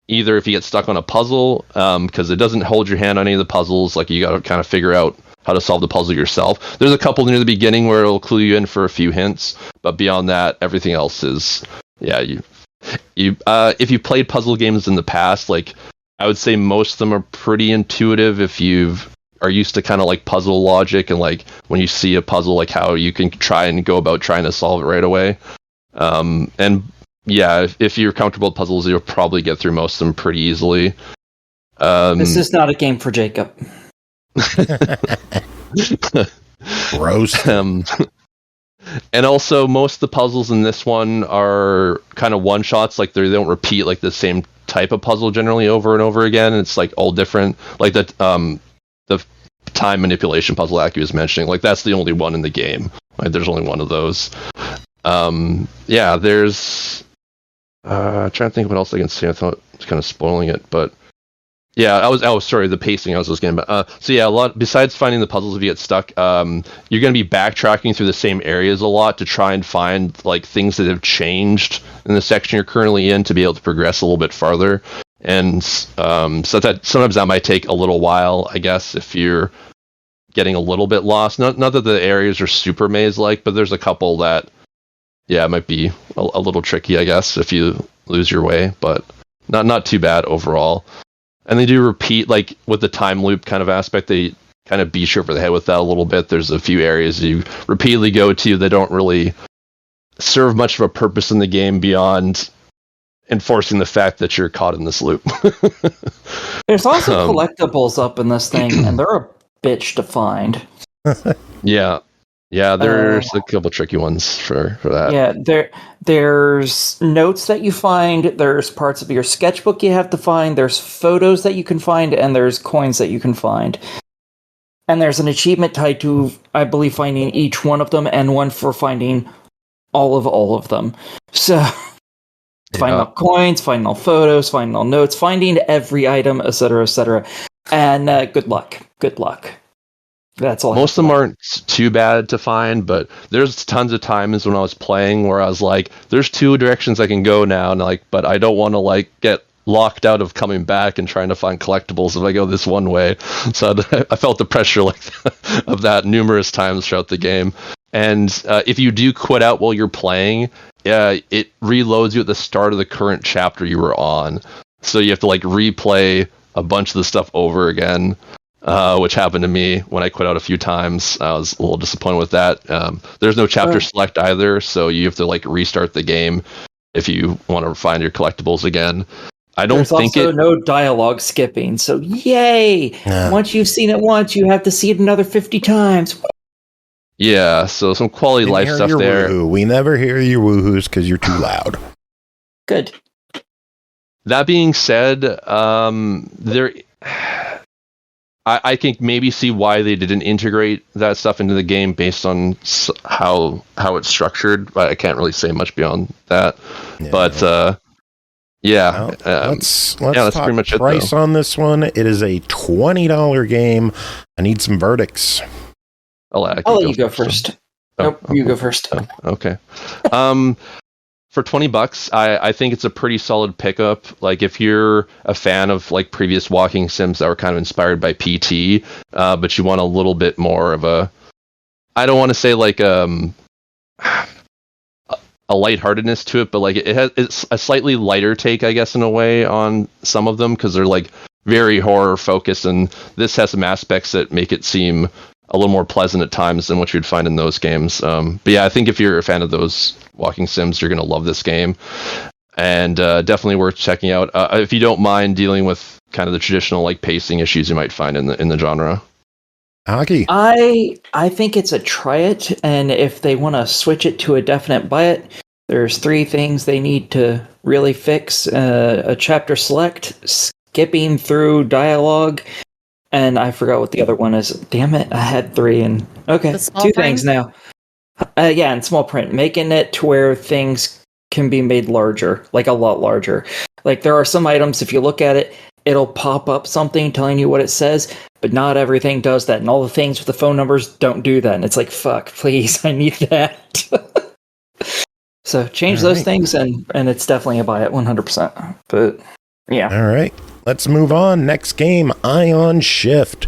either if you get stuck on a puzzle, because it doesn't hold your hand on any of the puzzles, like you got to kind of figure out how to solve the puzzle yourself. There's a couple near the beginning where it'll clue you in for a few hints, but beyond that, everything else is if you played puzzle games in the past, like I would say most of them are pretty intuitive if you are used to kind of like puzzle logic and like when you see a puzzle, like how you can try and go about trying to solve it right away. If you're comfortable with puzzles, you'll probably get through most of them pretty easily. This is not a game for Jacob. Gross. And also, most of the puzzles in this one are kind of one-shots. Like, they don't repeat, like, the same type of puzzle generally over and over again. It's, like, all different. Like, the time manipulation puzzle Aki was mentioning, like, that's the only one in the game. Like, there's only one of those. There's... trying to think of what else I can say. I thought it was kind of spoiling it, but... sorry, the pacing I was just getting. But a lot besides finding the puzzles if you get stuck, you're going to be backtracking through the same areas a lot to try and find like things that have changed in the section you're currently in to be able to progress a little bit farther. And so that sometimes that might take a little while, I guess, if you're getting a little bit lost. Not that the areas are super maze-like, but there's a couple that might be a little tricky, I guess, if you lose your way, but not too bad overall. And they do repeat, like, with the time loop kind of aspect, they kind of beat you over the head with that a little bit. There's a few areas you repeatedly go to that don't really serve much of a purpose in the game beyond enforcing the fact that you're caught in this loop. There's also collectibles up in this thing, and they're a bitch to find. Yeah. Yeah, there's a couple tricky ones for that. Yeah, there's notes that you find, there's parts of your sketchbook you have to find, there's photos that you can find, and there's coins that you can find. And there's an achievement tied to, I believe, finding each one of them, and one for finding all of them. So, finding all coins, finding all photos, finding all notes, finding every item, etc., etc. And good luck. Good luck. That's all. Most of them aren't too bad to find, but there's tons of times when I was playing where I was like, "There's two directions I can go now," and but I don't want to get locked out of coming back and trying to find collectibles if I go this one way. So I felt the pressure of that numerous times throughout the game. And if you do quit out while you're playing, it reloads you at the start of the current chapter you were on. So you have to replay a bunch of the stuff over again, which happened to me when I quit out a few times. I was a little disappointed with that. There's no chapter select either, so you have to restart the game if you want to find your collectibles again. There's also no dialogue skipping, so yay! Once you've seen it once, you have to see it another 50 times. Yeah, so some quality life stuff there. Woohoo. We never hear your woohoos because you're too loud. Good. That being said, I can maybe see why they didn't integrate that stuff into the game based on how it's structured, but I can't really say much beyond that. Yeah. But let's talk pretty much price on this one. It is a $20 game. I need some verdicts. I'll let you go first. Nope, you go first. Okay. For $20, I think it's a pretty solid pickup. If you're a fan of previous walking sims that were kind of inspired by PT, but you want a little bit more of I don't want to say a lightheartedness to it, but it's a slightly lighter take, I guess, in a way on some of them, because they're very horror focused, and this has some aspects that make it seem a little more pleasant at times than what you'd find in those games. But yeah, I think if you're a fan of those walking sims, you're going to love this game, and definitely worth checking out if you don't mind dealing with kind of the traditional pacing issues you might find in the genre. Hockey. I think it's a try it, and if they want to switch it to a definite buy it, there's 3 things they need to really fix: a chapter select, skipping through dialogue, and I forgot what the other one is. Damn it, I had 3 and okay, 2 things now. In small print, making it to where things can be made larger, a lot larger. There are some items, if you look at it, it'll pop up something telling you what it says, but not everything does that, and all the things with the phone numbers don't do that, and it's fuck, please, I need that. So change those things, and it's definitely a buy it 100%. But yeah. All right, let's move on. Next game, Ion Shift.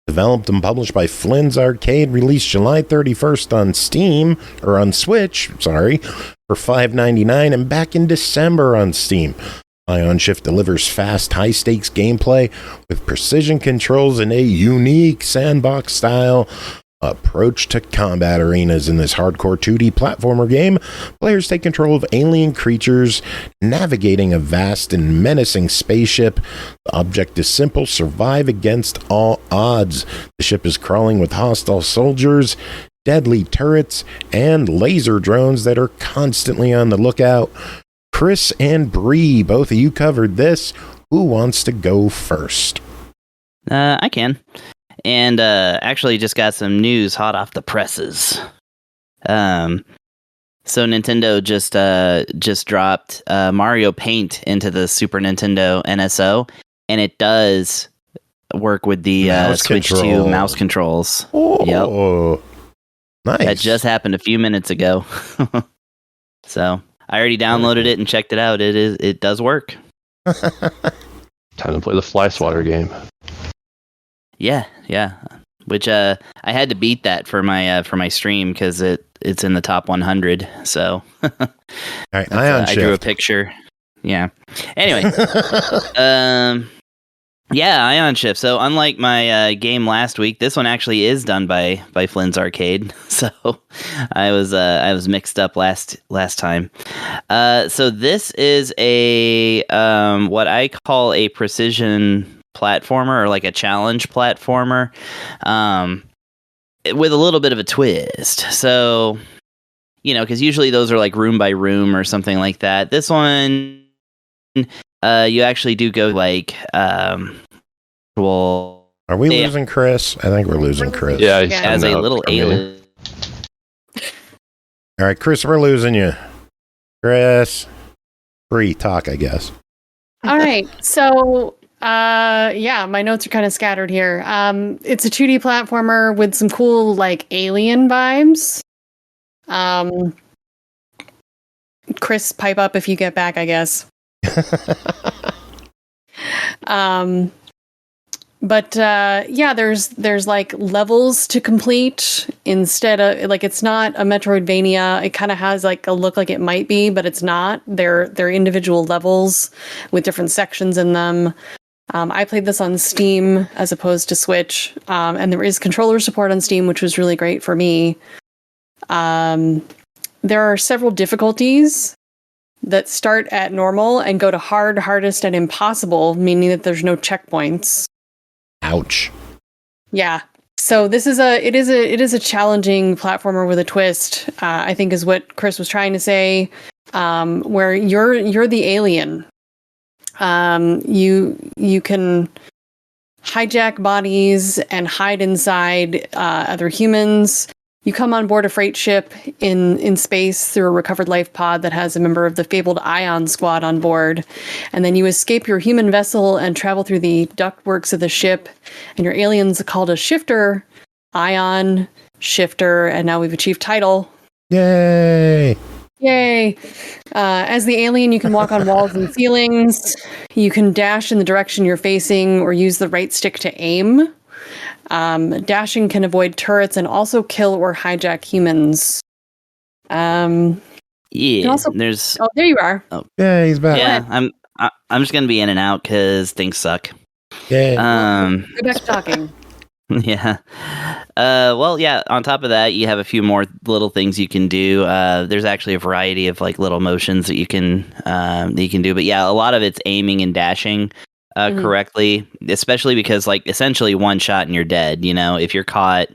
Developed and published by Flynn's Arcade, released July 31st on Steam, or on Switch, for $5.99, and back in December on Steam. Ion Shift delivers fast, high-stakes gameplay with precision controls and a unique sandbox-style approach to combat arenas. In this hardcore 2D platformer game, players take control of alien creatures navigating a vast and menacing spaceship. The object is simple: survive against all odds. The ship is crawling with hostile soldiers, deadly turrets, and laser drones that are constantly on the lookout. Chris and Bri, both of you covered this. Who wants to go first? I can. And actually just got some news hot off the presses. So Nintendo just dropped Mario Paint into the Super Nintendo NSO, and it does work with the Switch 2 mouse controls. Oh, yep. Nice. That just happened a few minutes ago. So I already downloaded it and checked it out. It does work. Time to play the Fly Swatter game. Yeah. Which I had to beat that for my stream because it's in the top 100. So all right, Ion Shift. I drew a picture. Yeah. Anyway, Ion Shift. So unlike my game last week, this one actually is done by Flynn's Arcade. So I was mixed up last time. So this is a what I call a precision platformer, or a challenge platformer. with a little bit of a twist. So, because usually those are like room by room or something like that. This one, you actually do go like, well. Are we losing Chris? I think we're losing Chris. Yeah, as a little alien. All right, Chris, we're losing you. Chris, Bri, talk, I guess. All right, so my notes are kind of scattered here. It's a 2D platformer with some cool like alien vibes. Chris, pipe up if you get back, I guess. There's like levels to complete instead of like, it's not a Metroidvania. It kind of has like a look like it might be, but it's not. They're individual levels with different sections in them. I played this on Steam as opposed to Switch, and there is controller support on Steam, which was really great for me. There are several difficulties that start at normal and go to hard, hardest, and impossible, meaning that there's no checkpoints. Ouch. Yeah. So this is it is a challenging platformer with a twist, I think is what Chris was trying to say, where you're the alien. You can hijack bodies and hide inside other humans. You come on board a freight ship in space through a recovered life pod that has a member of the fabled Ion Squad on board. And then you escape your human vessel and travel through the ductworks of the ship. And your alien's called a shifter, Ion Shifter, and now we've achieved title. Yay! Yay! As the alien, you can walk on walls and ceilings. You can dash in the direction you're facing or use the right stick to aim. Dashing can avoid turrets and also kill or hijack humans. There's. Oh, there you are. Oh. Yeah, he's back. Yeah, I'm just gonna be in and out because things suck. Yeah. Go back to talking. Yeah. On top of that, you have a few more little things you can do. There's actually a variety of like little motions that you can do. But yeah, a lot of it's aiming and dashing correctly, especially because like essentially one shot and you're dead. If you're caught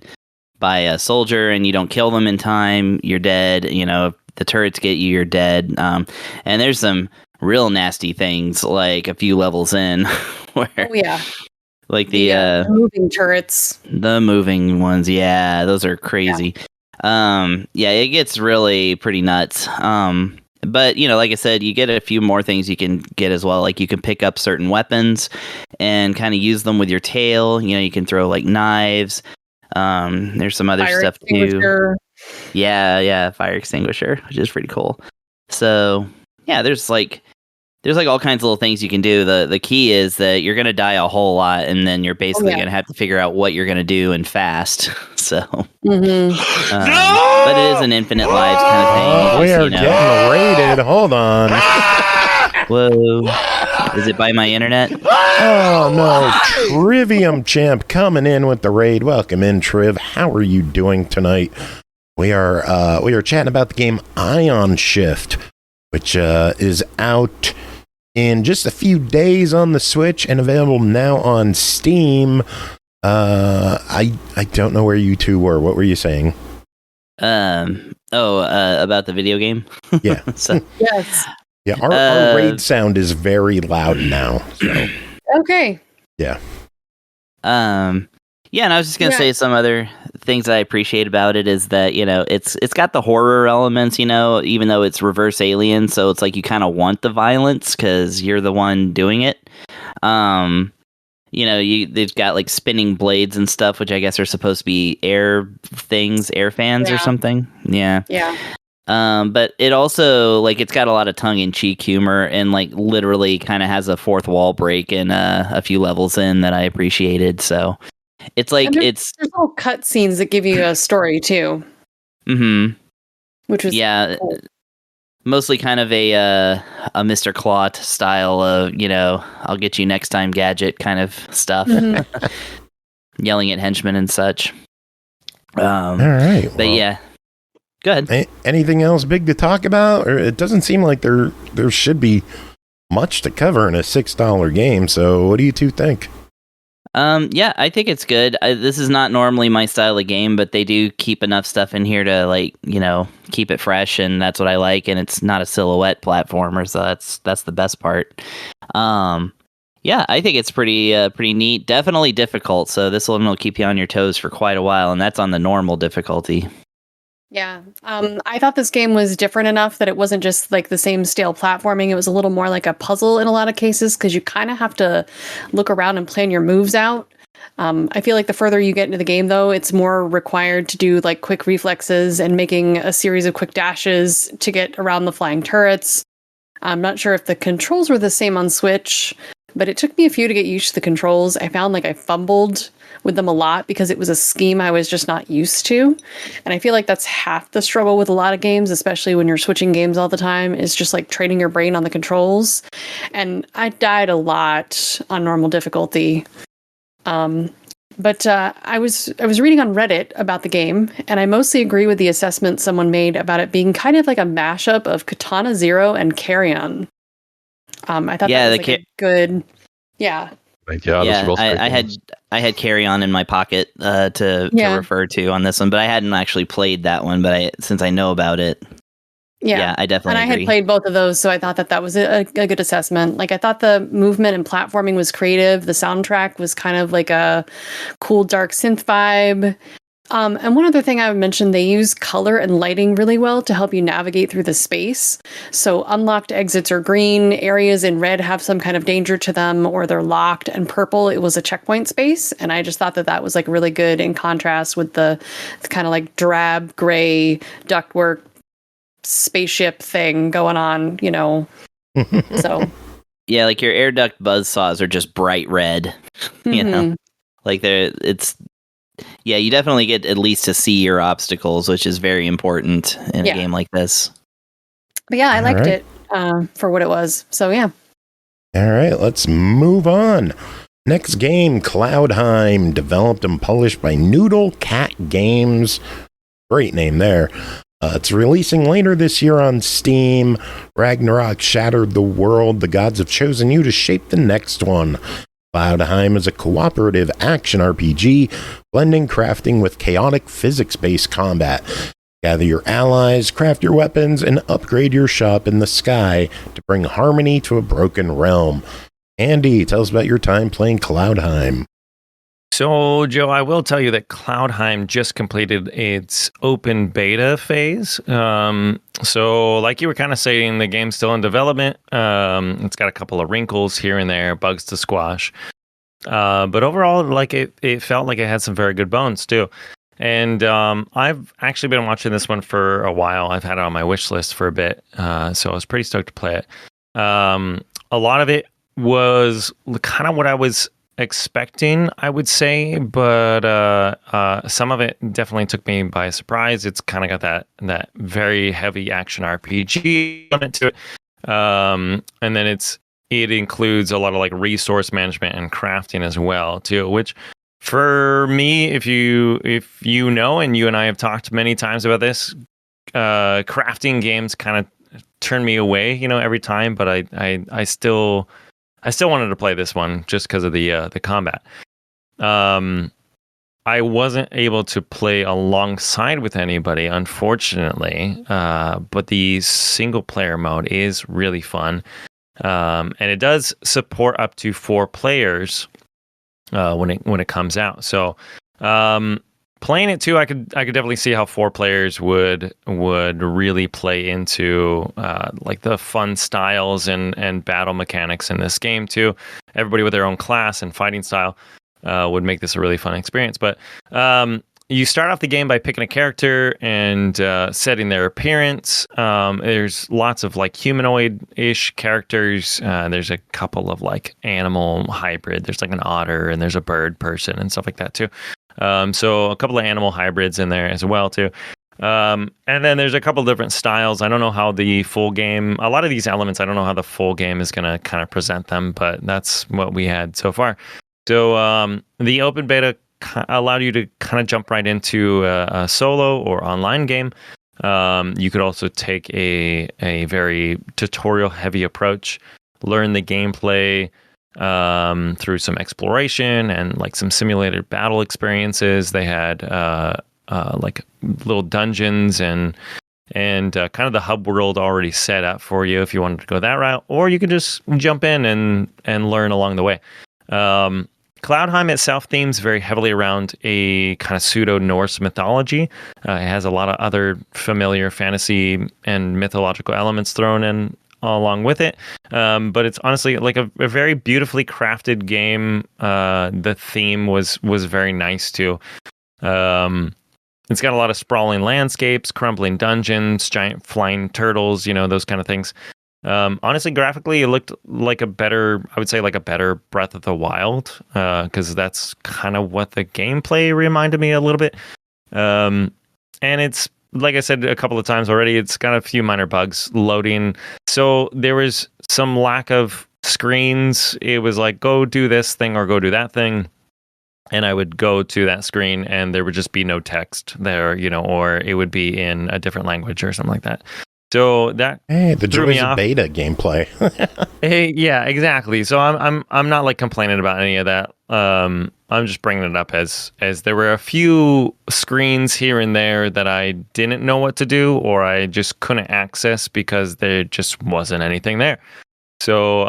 by a soldier and you don't kill them in time, you're dead. If the turrets get you, you're dead. And there's some real nasty things like a few levels in where like the moving turrets, the moving ones, those are crazy. It gets really pretty nuts. But like I said, you get a few more things you can get as well. Like you can pick up certain weapons and kind of use them with your tail. You can throw like knives. There's some other stuff too. Yeah, fire extinguisher, which is pretty cool. So there's like all kinds of little things you can do. The key is that you're gonna die a whole lot, and then you're basically gonna have to figure out what you're gonna do and fast. So, but it is an infinite lives kind of thing. We are getting raided. Hold on. Whoa! Is it by my internet? Oh no! Trivium Champ coming in with the raid. Welcome in, Triv. How are you doing tonight? We are chatting about the game Ion Shift, which is out in just a few days on the Switch and available now on Steam. I don't know where you two were. What were you saying? About the video game? Yeah. Yes. Yeah, our raid sound is very loud now. So. Okay. Yeah. And I was just gonna say some other things I appreciate about it is that it's got the horror elements, even though it's reverse alien, so it's like you kind of want the violence because you're the one doing it. They've got like spinning blades and stuff, which I guess are supposed to be air fans or something. Yeah. But it also it's got a lot of tongue-in-cheek humor and like literally kind of has a fourth wall break in a few levels in that I appreciated. So it's like there's little cut scenes that give you a story too. Mm-hmm. Which was cool. Mostly kind of a Mr. Clot style of I'll get you next time gadget kind of stuff. Mm-hmm. Yelling at henchmen and such. All right. But yeah. Go ahead. Anything else big to talk about? Or it doesn't seem like there should be much to cover in a $6 game. So what do you two think? Yeah, I think it's good. This is not normally my style of game, but they do keep enough stuff in here to keep it fresh, and that's what I like. And it's not a silhouette platformer, so that's the best part. Yeah, I think it's pretty neat. Definitely difficult, so this one will keep you on your toes for quite a while, and that's on the normal difficulty. Yeah. I thought this game was different enough that it wasn't just like the same stale platforming. It was a little more like a puzzle in a lot of cases because you kind of have to look around and plan your moves out. I feel like the further you get into the game, though, it's more required to do like quick reflexes and making a series of quick dashes to get around the flying turrets. I'm not sure if the controls were the same on Switch, but it took me a few to get used to the controls. I found like I fumbled with them a lot because it was a scheme I was just not used to. And I feel like that's half the struggle with a lot of games, especially when you're switching games all the time, is just like training your brain on the controls. And I died a lot on normal difficulty. But I was reading on Reddit about the game, and I mostly agree with the assessment someone made about it being kind of like a mashup of Katana Zero and Carry On. I thought that was like a good, yeah. I had Carry On in my pocket to refer to on this one, but I hadn't actually played that one. But since I know about it, yeah, I definitely agree. I had played both of those, so I thought that was a good assessment. Like, I thought the movement and platforming was creative. The soundtrack was kind of like a cool, dark synth vibe. And one other thing I would mention, they use color and lighting really well to help you navigate through the space. So unlocked exits are green, areas in red have some kind of danger to them, or they're locked, and purple, it was a checkpoint space. And I just thought that was like really good in contrast with the kind of like drab gray ductwork spaceship thing going on, so. Yeah, like your air duct buzzsaws are just bright red, like yeah, you definitely get at least to see your obstacles, which is very important in a game like this. But yeah, I liked it for what it was. So yeah. All right, let's move on. Next game, Cloudheim, developed and published by Noodle Cat Games. Great name there. It's releasing later this year on Steam. Ragnarok shattered the world. The gods have chosen you to shape the next one. Cloudheim is a cooperative action RPG, blending crafting with chaotic physics-based combat. Gather your allies, craft your weapons, and upgrade your shop in the sky to bring harmony to a broken realm. Andy, tell us about your time playing Cloudheim. So, Joe, I will tell you that Cloudheim just completed its open beta phase. So, like you were kind of saying, the game's still in development. It's got a couple of wrinkles here and there, bugs to squash. But overall, like it felt like it had some very good bones too. And I've actually been watching this one for a while. I've had it on my wish list for a bit, so I was pretty stoked to play it. A lot of it was kind of what I was expecting, I would say, but some of it definitely took me by surprise. It's kind of got that very heavy action RPG element to it, and then it includes a lot of like resource management and crafting as well too, which for me, if you know, and you and I have talked many times about this, crafting games kind of turn me away, every time, but I still wanted to play this one just because of the combat. I wasn't able to play alongside with anybody, unfortunately, but the single player mode is really fun, and it does support up to 4 players when it comes out. So playing it too, I could definitely see how 4 players would really play into like the fun styles and battle mechanics in this game too. Everybody with their own class and fighting style would make this a really fun experience. But you start off the game by picking a character and setting their appearance. There's lots of like humanoid-ish characters. There's a couple of like animal hybrid. There's like an otter and there's a bird person and stuff like that too. So a couple of animal hybrids in there as well too. And then there's a couple of different styles. I don't know how the full game, a lot of these elements, I don't know how the full game is going to kind of present them, but that's what we had so far. So the open beta allowed you to kind of jump right into a solo or online game. You could also take a very tutorial heavy approach, learn the gameplay, through some exploration and like some simulated battle experiences. They had like little dungeons and kind of the hub world already set up for you if you wanted to go that route, or you could just jump in and learn along the way. Cloudheim itself themes very heavily around a kind of pseudo-Norse mythology. It has a lot of other familiar fantasy and mythological elements thrown in along with it. But it's honestly like a very beautifully crafted game. The theme was very nice too. It's got a lot of sprawling landscapes, crumbling dungeons, giant flying turtles, those kind of things. Honestly, graphically, it looked like a better Breath of the Wild, because that's kind of what the gameplay reminded me a little bit. And it's, like I said a couple of times already, it's got a few minor bugs loading. So there was some lack of screens. It was like, go do this thing or go do that thing. And I would go to that screen and there would just be no text there, or it would be in a different language or something like that. So that the joys of beta gameplay. Hey, yeah, exactly. So I'm not like complaining about any of that. I'm just bringing it up as there were a few screens here and there that I didn't know what to do, or I just couldn't access because there just wasn't anything there. So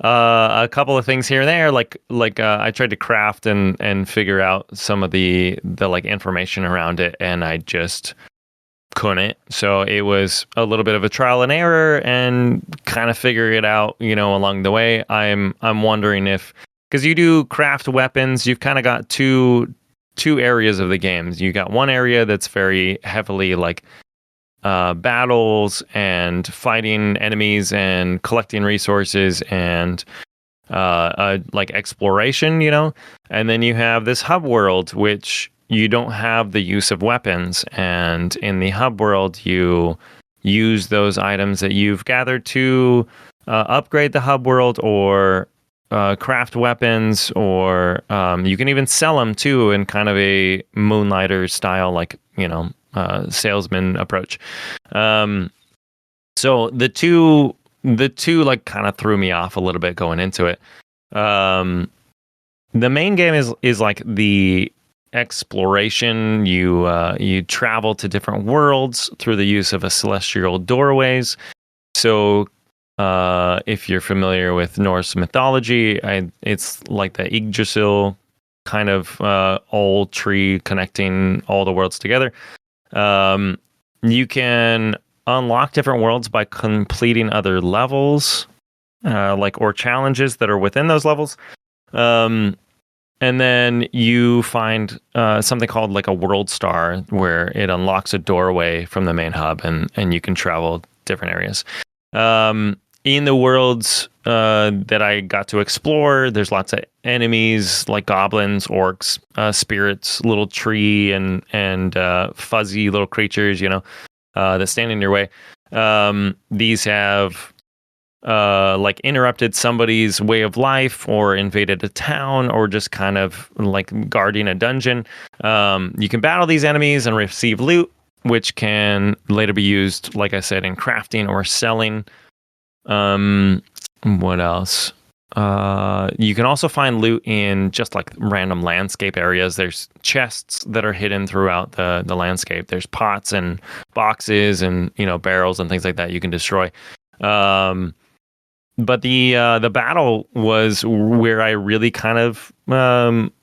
a couple of things here and there, like I tried to craft and figure out some of the like information around it, and I just couldn't. So it was a little bit of a trial and error and kind of figure it out, along the way. I'm wondering if, because you do craft weapons, you've kind of got two areas of the games. You got one area that's very heavily like battles and fighting enemies and collecting resources and like exploration, and then you have this hub world, which you don't have the use of weapons, and in the hub world you use those items that you've gathered to upgrade the hub world or craft weapons, or you can even sell them too in kind of a Moonlighter style, like salesman approach. So the two like kind of threw me off a little bit going into it. The main game is like the exploration. You travel to different worlds through the use of a celestial doorways. So if you're familiar with Norse mythology, it's like the Yggdrasil kind of old tree connecting all the worlds together. You can unlock different worlds by completing other levels, or challenges that are within those levels. And then you find something called like a world star, where it unlocks a doorway from the main hub, and you can travel different areas. In the worlds that I got to explore, there's lots of enemies like goblins, orcs, spirits, little tree and fuzzy little creatures, that stand in your way. These have like interrupted somebody's way of life, or invaded a town, or just kind of like guarding a dungeon. You can battle these enemies and receive loot, which can later be used, like I said, in crafting or selling. What else? You can also find loot in just like random landscape areas. There's chests that are hidden throughout the landscape. There's pots and boxes and barrels and things like that you can destroy. But the battle was where I really kind of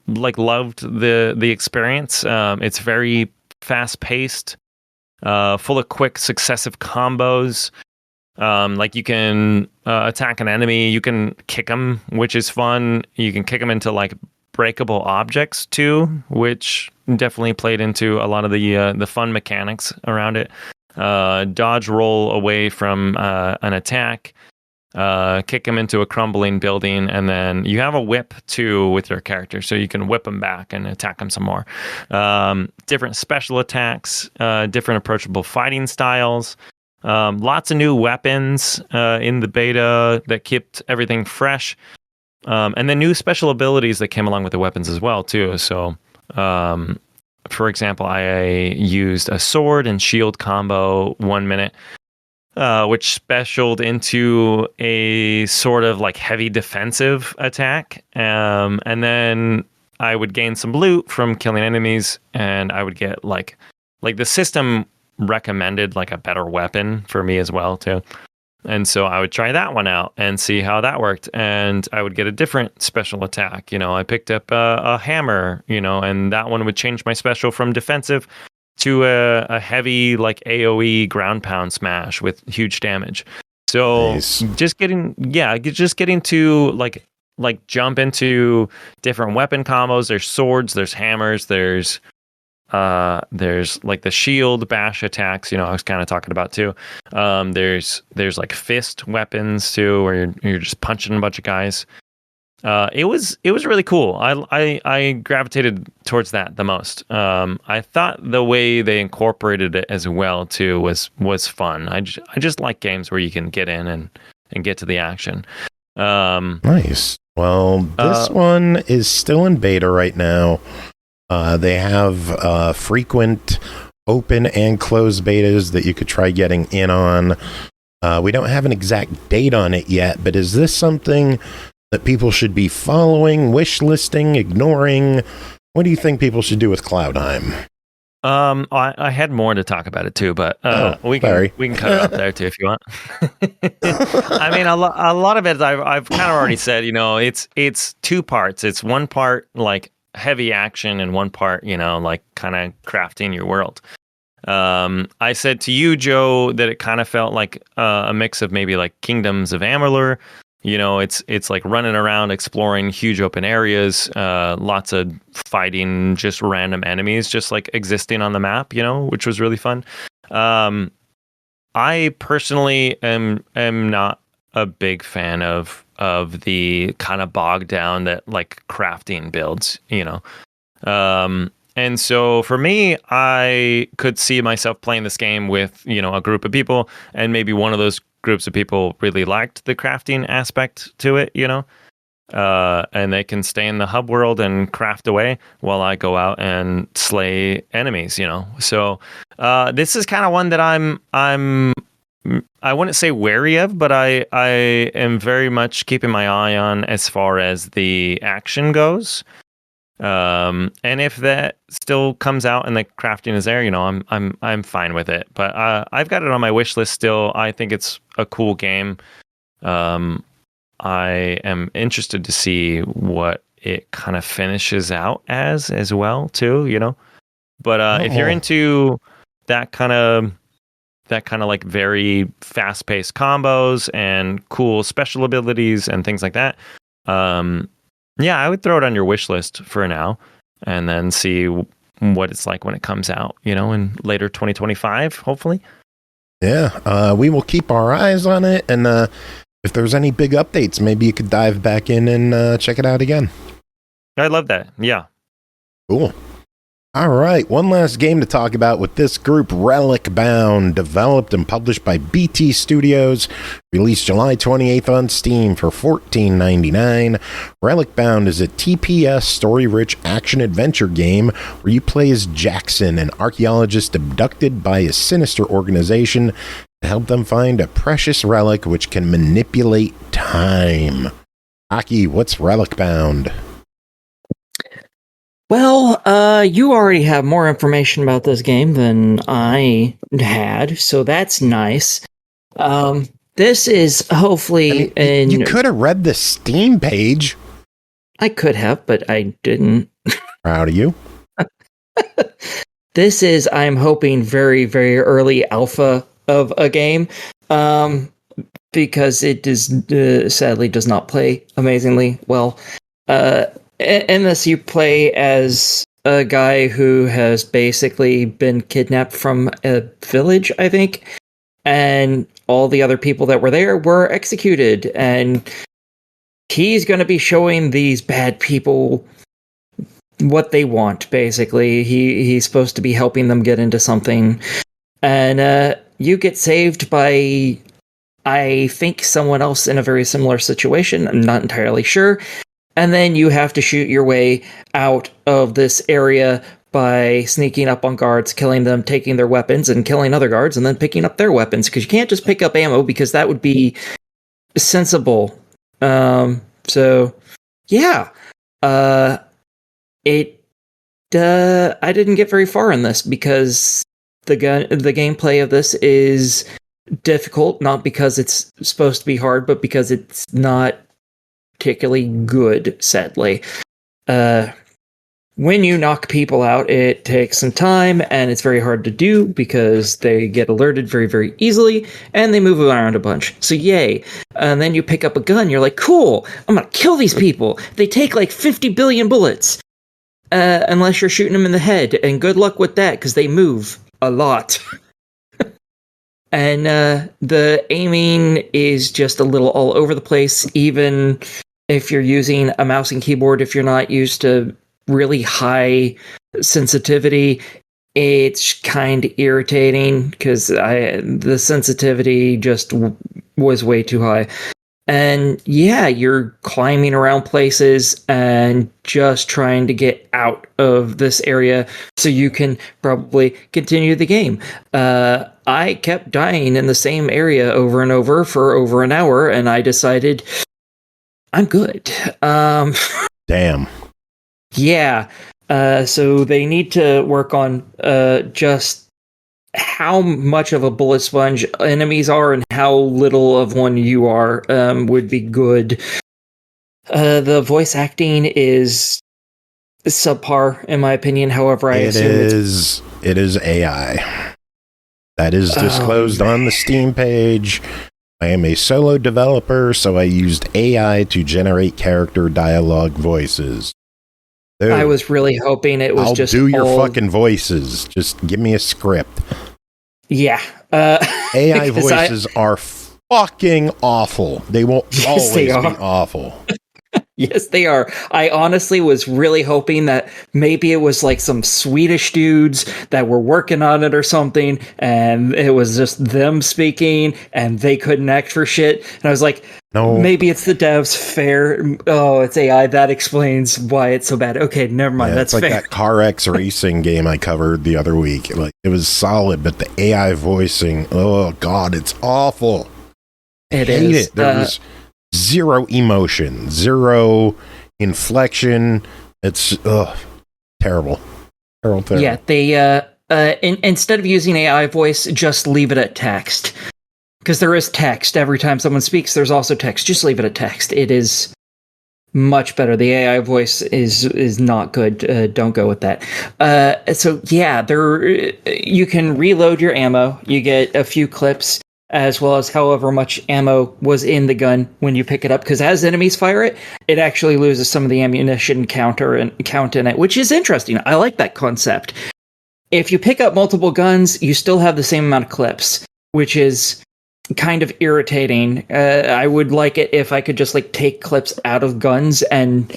like loved the experience. It's very fast paced, full of quick successive combos. Like you can attack an enemy, you can kick them, which is fun. You can kick them into like breakable objects too, which definitely played into a lot of the fun mechanics around it. Dodge roll away from an attack, kick them into a crumbling building, and then you have a whip too with your character, so you can whip them back and attack them some more. Different special attacks, different approachable fighting styles. Lots of new weapons in the beta that kept everything fresh, and then new special abilities that came along with the weapons as well too. So, for example, I used a sword and shield combo 1 minute, which specialed into a sort of like heavy defensive attack. And then I would gain some loot from killing enemies, and I would get like the system recommended like a better weapon for me as well too. And so I would try that one out and see how that worked. And I would get a different special attack. I picked up a hammer, and that one would change my special from defensive to a heavy like AoE ground pound smash with huge damage. So nice. just getting to like jump into different weapon combos. There's swords, there's hammers, there's like the shield bash attacks, I was kind of talking about too. There's like fist weapons too, where you're just punching a bunch of guys. It was really cool. I gravitated towards that the most. I thought the way they incorporated it as well too was fun. I just like games where you can get in and get to the action. Nice. Well, this one is still in beta right now. They have frequent open and closed betas that you could try getting in on. We don't have an exact date on it yet, but is this something that people should be following, wish listing, ignoring? What do you think people should do with Cloudheim? I had more to talk about it too, but we can cut it up there too if you want. I mean, a lot of it I've kind of already said. It's two parts. It's one part like heavy action and one part, like kind of crafting your world. I said to you, Joe, that it kind of felt like a mix of maybe like Kingdoms of Amalur. It's like running around exploring huge open areas, lots of fighting just random enemies, just like existing on the map, which was really fun. I personally am not a big fan of the kind of bogged down that like crafting builds, and so for me, I could see myself playing this game with, a group of people, and maybe one of those groups of people really liked the crafting aspect to it, and they can stay in the hub world and craft away while I go out and slay enemies, So this is kind of one that I wouldn't say wary of, but I am very much keeping my eye on as far as the action goes. And if that still comes out and the crafting is there, I'm fine with it. But I've got it on my wish list still. I think it's a cool game. I am interested to see what it kind of finishes out as well too, But if you're into that kind of like very fast-paced combos and cool special abilities and things like that, yeah, I would throw it on your wish list for now and then see what it's like when it comes out, in later 2025, hopefully. Yeah, we will keep our eyes on it, and if there's any big updates, maybe you could dive back in and check it out again. I love that. Yeah. Cool. All right, one last game to talk about with this group, Relicbound, developed and published by BT Studios, released July 28th on Steam for $14.99. Relicbound is a TPS story-rich action-adventure game where you play as Jackson, an archaeologist abducted by a sinister organization to help them find a precious relic which can manipulate time. Aki, what's Relicbound? Well, you already have more information about this game than I had, so that's nice. This is hopefully... you could have read the Steam page. I could have, but I didn't. Proud of you. This is, I'm hoping, very, very early alpha of a game, because it sadly does not play amazingly well. In this, you play as a guy who has basically been kidnapped from a village, I think, and all the other people that were there were executed, and he's going to be showing these bad people what they want, basically. He's supposed to be helping them get into something, and you get saved by, I think, someone else in a very similar situation. I'm not entirely sure. And then you have to shoot your way out of this area by sneaking up on guards, killing them, taking their weapons, and killing other guards, and then picking up their weapons, because you can't just pick up ammo, because that would be sensible. So, yeah. I didn't get very far in this, because the gameplay of this is difficult, not because it's supposed to be hard, but because it's not particularly good, sadly. When you knock people out, it takes some time, and it's very hard to do because they get alerted very, very easily, and they move around a bunch. So yay. And then you pick up a gun, you're like, cool, I'm gonna kill these people. They take like 50 billion bullets. Unless you're shooting them in the head, and good luck with that, because they move a lot. And the aiming is just a little all over the place, even if you're using a mouse and keyboard. If you're not used to really high sensitivity, it's kind of irritating, because the sensitivity just was way too high. And yeah, you're climbing around places and just trying to get out of this area so you can probably continue the game. I kept dying in the same area over and over for over an hour, and I decided I'm good. Damn. Yeah. So they need to work on just how much of a bullet sponge enemies are and how little of one you are would be good. The voice acting is subpar, in my opinion. However, I assume it is AI. That is disclosed on the Steam page. I am a solo developer, so I used AI to generate character dialogue voices. Dude, I was really hoping it was I'll do your fucking voices. Just give me a script. Yeah. AI voices are fucking awful. They will always be awful. Yes, they are. I honestly was really hoping that maybe it was like some Swedish dudes that were working on it or something, and it was just them speaking, and they couldn't act for shit. And I was like, no, maybe it's the devs. Fair. Oh, it's AI. That explains why it's so bad. Okay, never mind. That's like fair. That Car X racing game I covered the other week. Like, it was solid, but the AI voicing, oh god, it's awful. I hate it. There's zero emotion, zero inflection. It's terrible. Terrible. Yeah, they instead of using AI voice, just leave it at text. Because there is text every time someone speaks. There's also text. Just leave it at text. It is much better. The AI voice is not good. Don't go with that. So yeah, you can reload your ammo. You get a few clips, as well as however much ammo was in the gun when you pick it up, because as enemies fire it, it actually loses some of the ammunition count in it, which is interesting. I like that concept. If you pick up multiple guns, you still have the same amount of clips, which is kind of irritating. I would like it if I could just like take clips out of guns and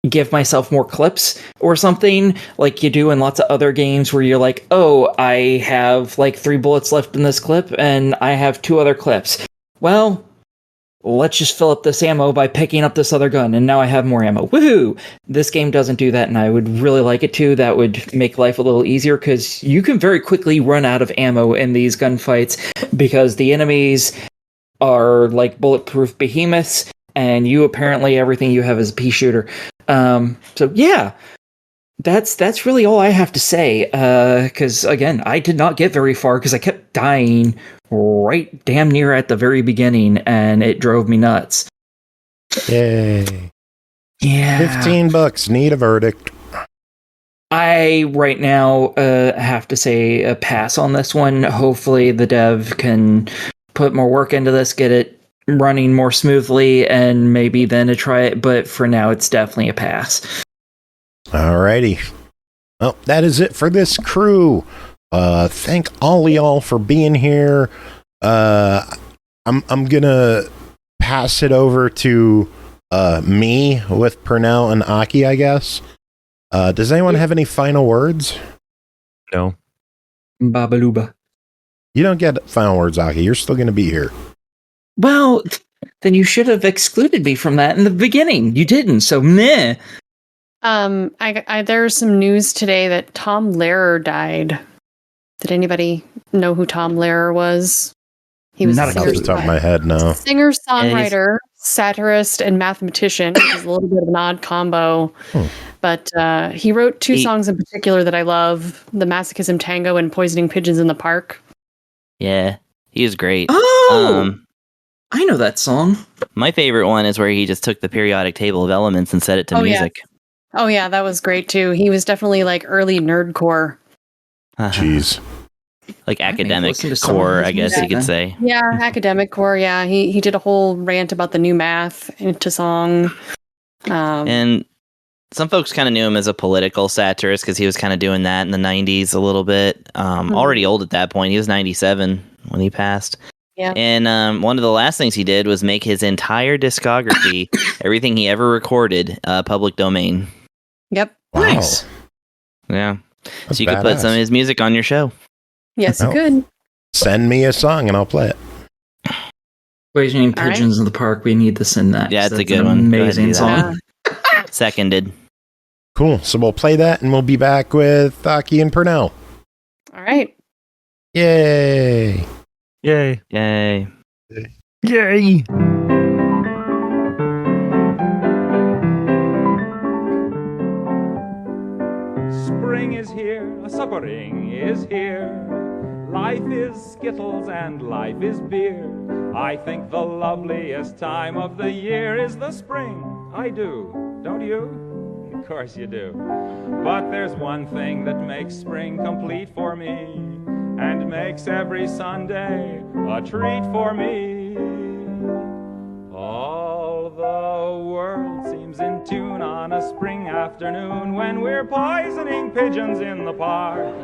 give myself more clips or something, like you do in lots of other games where you're like, oh, I have like 3 bullets left in this clip and I have 2 other clips. Well, let's just fill up this ammo by picking up this other gun, and now I have more ammo. Woohoo! This game doesn't do that, and I would really like it to. That would make life a little easier, because you can very quickly run out of ammo in these gunfights, because the enemies are like bulletproof behemoths, and you apparently everything you have is a pea shooter. So yeah, that's really all I have to say. Because again, I did not get very far because I kept dying right damn near at the very beginning, and it drove me nuts. Yay! Yeah, $15. Need a verdict. I right now have to say a pass on this one. Hopefully, the dev can put more work into this, get it running more smoothly, and maybe then to try it, but for now it's definitely a pass. Alrighty. Well, that is it for this crew. Thank all y'all for being here. I'm gonna pass it over to me with Pernell and Aki, I guess. Does anyone have any final words? No. Babaluba. You don't get final words, Aki. You're still gonna be here. Well, then you should have excluded me from that in the beginning. You didn't, so meh. There's some news today that Tom Lehrer died. Did anybody know who Tom Lehrer was? He was off the top of my head, no. Singer, songwriter, satirist, and mathematician, which is a little bit of an odd combo. But he wrote two songs in particular that I love: "The Masochism Tango" and "Poisoning Pigeons in the Park." Yeah, he was great. Oh, I know that song. My favorite one is where he just took the periodic table of elements and set it to music. Yeah. Oh yeah, that was great too. He was definitely like early nerdcore. Jeez. Like academic core, I guess you could say. Yeah, academic core. Yeah, he did a whole rant about the new math into song. And some folks kind of knew him as a political satirist because he was kind of doing that in the 90s a little bit. Already old at that point. He was 97 when he passed. Yeah. And one of the last things he did was make his entire discography, everything he ever recorded, public domain. Yep. Wow. Nice. Yeah. That's so you could put some of his music on your show. Yes, you could. Send me a song and I'll play it. Poisoning Pigeons in the Park. We need to send that. Yeah, it's a good one. Amazing song. Seconded. Cool. So we'll play that and we'll be back with Aki and Pernell. All right. Yay. Yay. Yay. Yay. Spring is here, spring is here. Life is skittles and life is beer. I think the loveliest time of the year is the spring. I do, don't you? Of course you do. But there's one thing that makes spring complete for me, and makes every Sunday a treat for me. All the world seems in tune on a spring afternoon when we're poisoning pigeons in the park.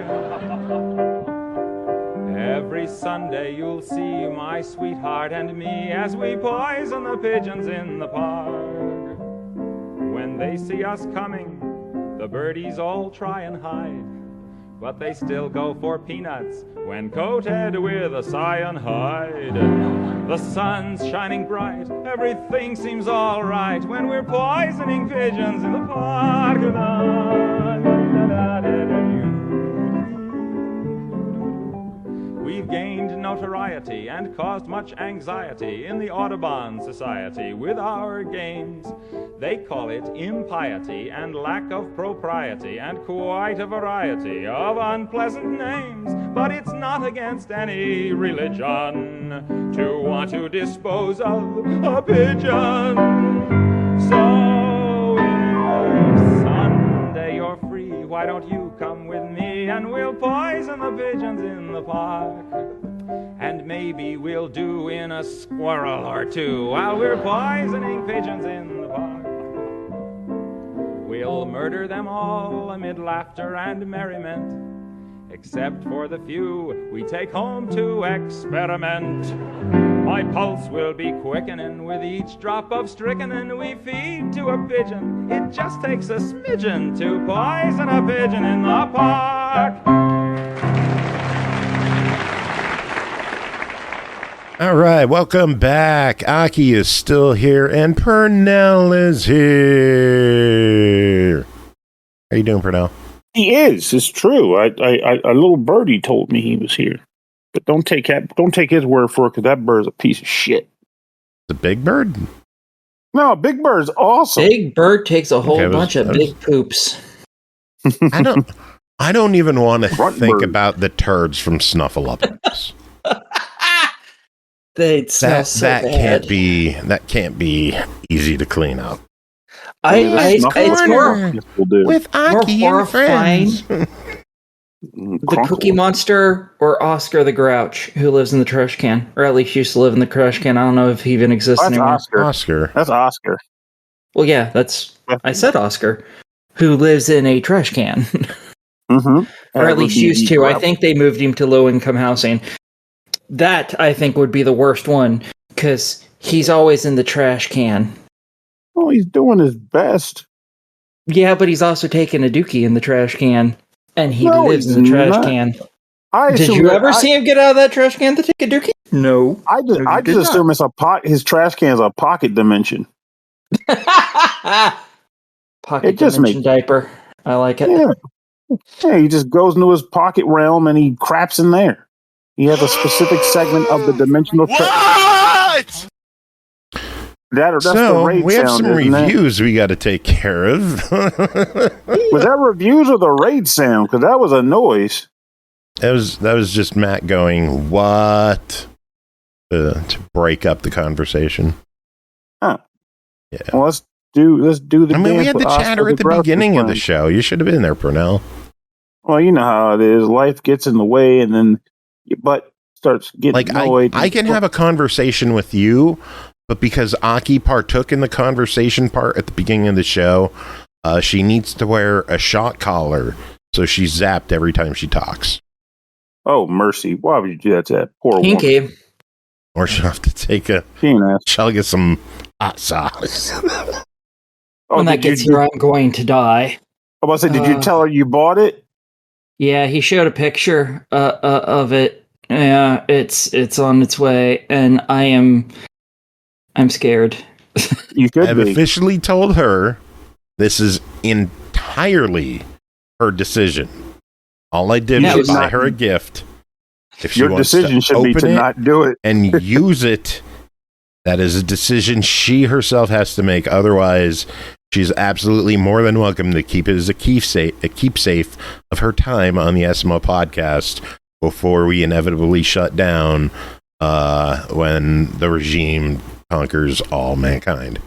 Every Sunday you'll see my sweetheart and me as we poison the pigeons in the park. When they see us coming, the birdies all try and hide, but they still go for peanuts when coated with a cyanide. The sun's shining bright, everything seems all right when we're poisoning pigeons in the park. We've gained notoriety and caused much anxiety in the Audubon Society with our games. They call it impiety and lack of propriety and quite a variety of unpleasant names. But it's not against any religion to want to dispose of a pigeon. So if Sunday you're free, why don't you come with me and we'll poison the pigeons in the park? And maybe we'll do in a squirrel or two while we're poisoning pigeons in the park. We'll murder them all amid laughter and merriment, except for the few we take home to experiment. My pulse will be quickening with each drop of strychnine we feed to a pigeon. It just takes a smidgen to poison a pigeon in the park. All right, welcome back. Aki is still here, and Pernell is here. How you doing, Pernell? He is. It's true. A little birdie told me he was here, but don't take his word for it because that bird's a piece of shit. The big bird? No, Big Bird's awesome. Big Bird takes a whole bunch of big poops. I don't even want to think about the turds from Snuffleupagus. They smell so bad. That can't be easy to clean up. It's more with Aki and friends. The Cookie Monster or Oscar the Grouch, who lives in the trash can, or at least used to live in the trash can. I don't know if he even exists anymore. Oscar. That's Oscar. Well, yeah, I said Oscar, who lives in a trash can, or at least used to. I think they moved him to low-income housing. That, I think, would be the worst one, because he's always in the trash can. Oh, he's doing his best. Yeah, but he's also taking a dookie in the trash can, and he lives in the trash can. Did you ever see him get out of that trash can to take a dookie? No. I just assume it's his trash can is a pocket dimension. Pocket dimension diaper. I like it. Yeah, he just goes into his pocket realm and he craps in there. He has a specific segment of the dimensional. What? That's so the raid we have sound, some reviews we got to take care of. Was that reviews or the raid sound? Because that was a noise. That was just Matt going, what? To break up the conversation. Huh. Yeah. Well, let's do the. I mean, we had the chatter at the beginning of the show. You should have been there, Pernell. Well, you know how it is. Life gets in the way, and then your butt starts getting annoyed. I can have a conversation with you, but because Aki partook in the conversation part at the beginning of the show, she needs to wear a shock collar, so she's zapped every time she talks. Oh, mercy. Why would you do that to that poor Kinky. woman? Or she'll have to take a she'll get some hot sauce. When that gets here, I'm going to die. I was about to say, did you tell her you bought it? Yeah, he showed a picture of it. Yeah, it's on its way, and I'm scared. I've officially told her this is entirely her decision. All I did was buy her a gift. If she your wants decision should be to not do it and use it, that is a decision she herself has to make. Otherwise, she's absolutely more than welcome to keep it as a keepsafe of her time on the SML podcast before we inevitably shut down when the regime conquers all mankind.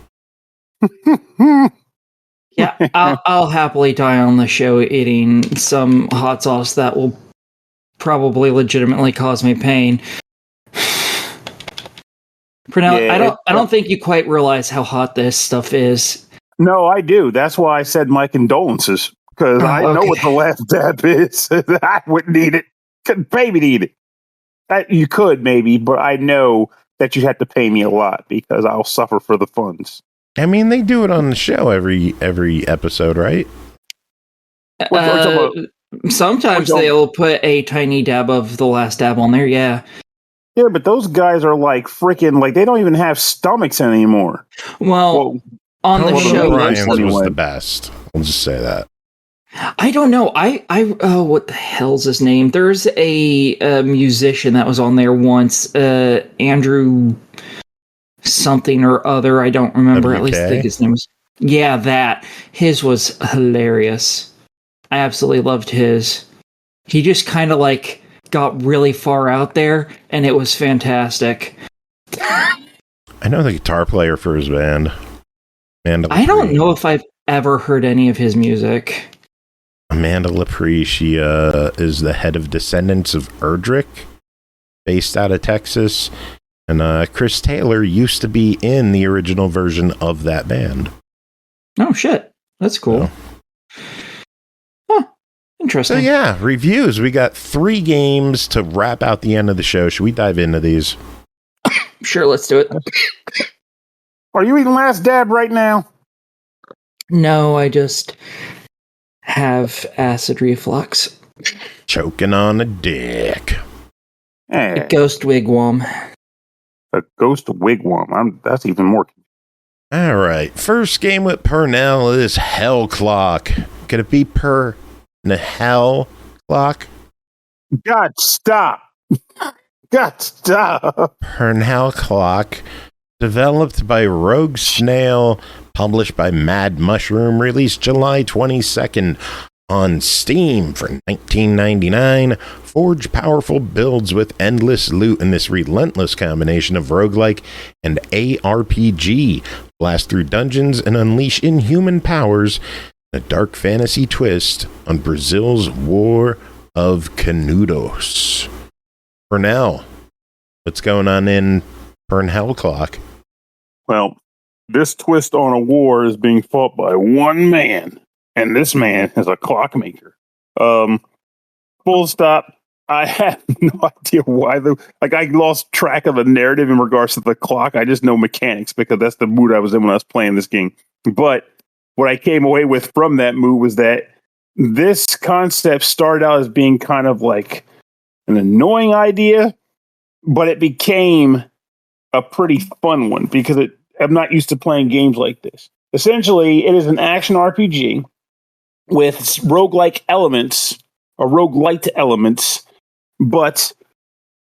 Yeah, I'll happily die on the show eating some hot sauce that will probably legitimately cause me pain. Pernell, Yeah, I don't think you quite realize how hot this stuff is. No, I do. That's why I said my condolences, because I know what the last dab is. I wouldn't eat it. Couldn't pay me to eat it. You could maybe, but I know that you'd have to pay me a lot because I'll suffer for the funds. I mean, they do it on the show every episode, right? Sometimes they'll put a tiny dab of the last dab on there, yeah. Yeah, but those guys are like freaking, like, they don't even have stomachs anymore. Well on the show, Ryan's was the best. I'll just say that. I don't know. What the hell's his name? There's a musician that was on there once, Andrew something or other. I don't remember. WK? At least I think his name was. Yeah, that. His was hilarious. I absolutely loved his. He just kind of like got really far out there, and it was fantastic. I know the guitar player for his band. I don't know if I've ever heard any of his music. Amanda Lepre, she is the head of Descendants of Erdrick, based out of Texas. And Chris Taylor used to be in the original version of that band. Oh, shit. That's cool. Huh. Interesting. So, yeah, reviews. We got 3 games to wrap out the end of the show. Should we dive into these? Sure, let's do it. Are you eating last dab right now? No, I just have acid reflux. Choking on a dick. A ghost wigwam. A ghost wigwam. That's even more. All right. First game with Pernell is Hell Clock. Could it be Hell Clock? God, stop. God, stop. Pernell Clock. Developed by Rogue Snail. Published by Mad Mushroom. Released July 22nd on Steam for $19.99. Forge powerful builds with endless loot in this relentless combination of roguelike and ARPG. Blast through dungeons and unleash inhuman powers. A dark fantasy twist on Brazil's War of Canudos. Pernell, what's going on in Pernell Clock? Well, this twist on a war is being fought by one man, and this man is a clockmaker. Full stop. I have no idea why I lost track of the narrative in regards to the clock. I just know mechanics because that's the mood I was in when I was playing this game. But what I came away with from that mood was that this concept started out as being kind of like an annoying idea, but it became a pretty fun one because I'm not used to playing games like this. Essentially, it is an action RPG with roguelike elements or roguelite elements, but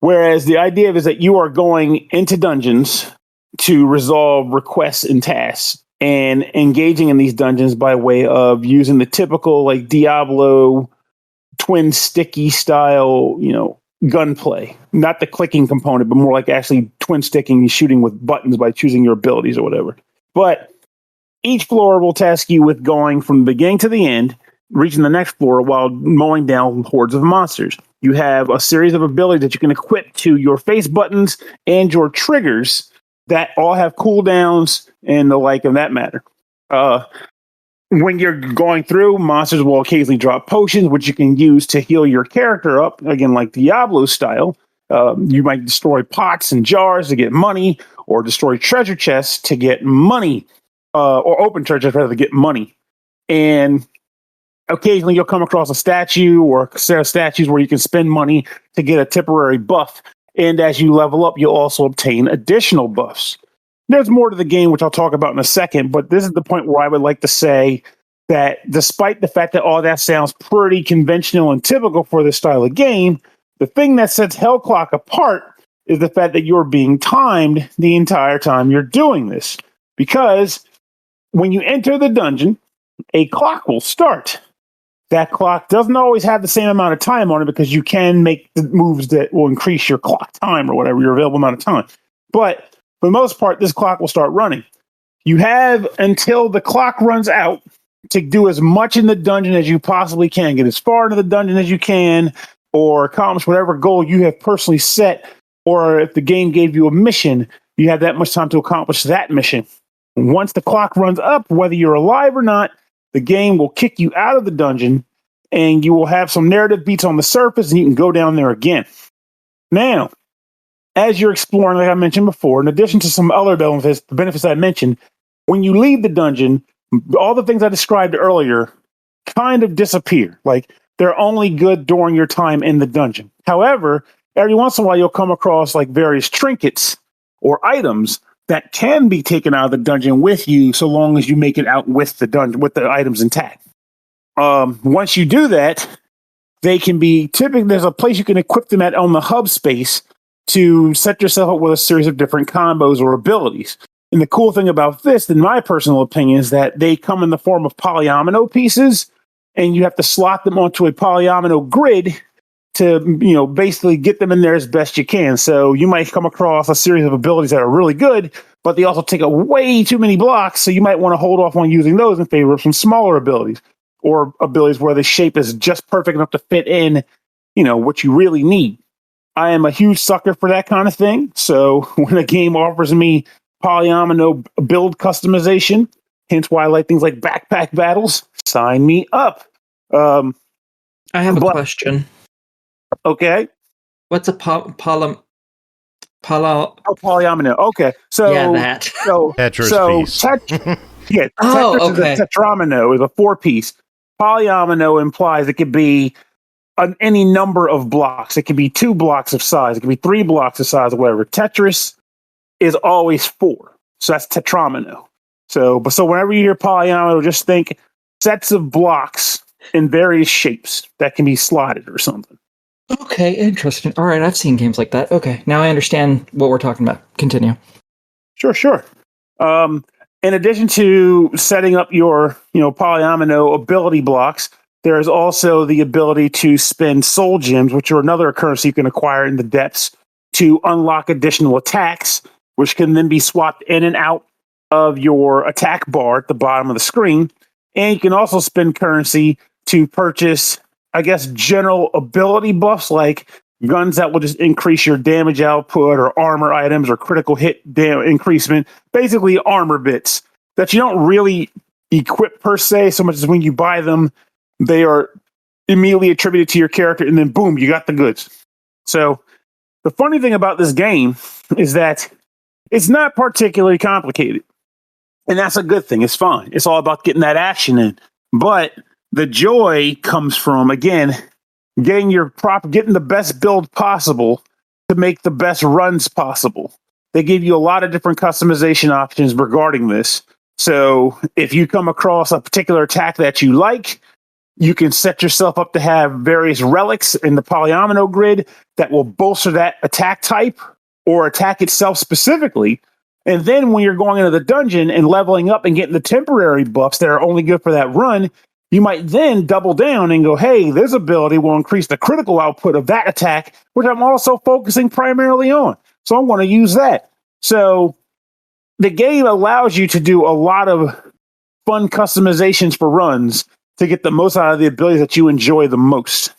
whereas the idea is that you are going into dungeons to resolve requests and tasks and engaging in these dungeons by way of using the typical like Diablo twin sticky style, gunplay, not the clicking component, but more like actually twin sticking and shooting with buttons by choosing your abilities or whatever. But each floor will task you with going from the beginning to the end, reaching the next floor while mowing down hordes of monsters. You have a series of abilities that you can equip to your face buttons and your triggers that all have cooldowns and the like of that matter. When you're going through, monsters will occasionally drop potions, which you can use to heal your character up, again, like Diablo style. You might destroy pots and jars to get money, or destroy treasure chests to get money, or open treasure chests rather to get money. And occasionally you'll come across a statue or a set of statues where you can spend money to get a temporary buff. And as you level up, you'll also obtain additional buffs. There's more to the game, which I'll talk about in a second, but this is the point where I would like to say that despite the fact that all that sounds pretty conventional and typical for this style of game, the thing that sets Hellclock apart is the fact that you're being timed the entire time you're doing this. Because when you enter the dungeon, a clock will start. That clock doesn't always have the same amount of time on it because you can make the moves that will increase your clock time or whatever, your available amount of time. But for the most part, this clock will start running. You have until the clock runs out to do as much in the dungeon as you possibly can. Get as far into the dungeon as you can, or accomplish whatever goal you have personally set. Or if the game gave you a mission, you have that much time to accomplish that mission. Once the clock runs up, whether you're alive or not, the game will kick you out of the dungeon, and you will have some narrative beats on the surface, and you can go down there again. Now, as you're exploring, like I mentioned before, in addition to some other benefits I mentioned, when you leave the dungeon, all the things I described earlier kind of disappear. Like, they're only good during your time in the dungeon. However, every once in a while, you'll come across like various trinkets or items that can be taken out of the dungeon with you, so long as you make it out with the dungeon, with the items intact. Once you do that, they can be typically, there's a place you can equip them at on the hub space to set yourself up with a series of different combos or abilities. And the cool thing about this, in my personal opinion, is that they come in the form of polyomino pieces, and you have to slot them onto a polyomino grid to, basically get them in there as best you can. So you might come across a series of abilities that are really good, but they also take up way too many blocks. So you might want to hold off on using those in favor of some smaller abilities, or abilities where the shape is just perfect enough to fit in, what you really need. I am a huge sucker for that kind of thing. So when a game offers me polyomino build customization, hence why I like things like backpack battles, sign me up. I have a question. Okay. What's a polyomino? Okay. So yeah, that. So Tetris piece. Tetris is a tetramino, is a 4-piece. Polyomino implies it could be any number of blocks. It could be 2 blocks of size. It could be 3 blocks of size, or whatever. Tetris is always 4. So that's tetramino. So whenever you hear polyomino, just think sets of blocks in various shapes that can be slotted or something. Okay, interesting. All right, I've seen games like that. Okay, now I understand what we're talking about. Continue. Sure. In addition to setting up your, polyomino ability blocks, there is also the ability to spend soul gems, which are another currency you can acquire in the depths, to unlock additional attacks, which can then be swapped in and out of your attack bar at the bottom of the screen. And you can also spend currency to purchase, I guess, general ability buffs, like guns that will just increase your damage output, or armor items, or critical hit increasement. Basically, armor bits that you don't really equip per se, so much as when you buy them, they are immediately attributed to your character, and then boom, you got the goods. So the funny thing about this game is that it's not particularly complicated. And that's a good thing. It's fine. It's all about getting that action in. But the joy comes from, again, getting the best build possible to make the best runs possible. They give you a lot of different customization options regarding this. So if you come across a particular attack that you like, you can set yourself up to have various relics in the polyomino grid that will bolster that attack type or attack itself specifically. And then when you're going into the dungeon and leveling up and getting the temporary buffs that are only good for that run, you might then double down and go, hey, this ability will increase the critical output of that attack, which I'm also focusing primarily on. So I'm going to use that. So the game allows you to do a lot of fun customizations for runs to get the most out of the abilities that you enjoy the most.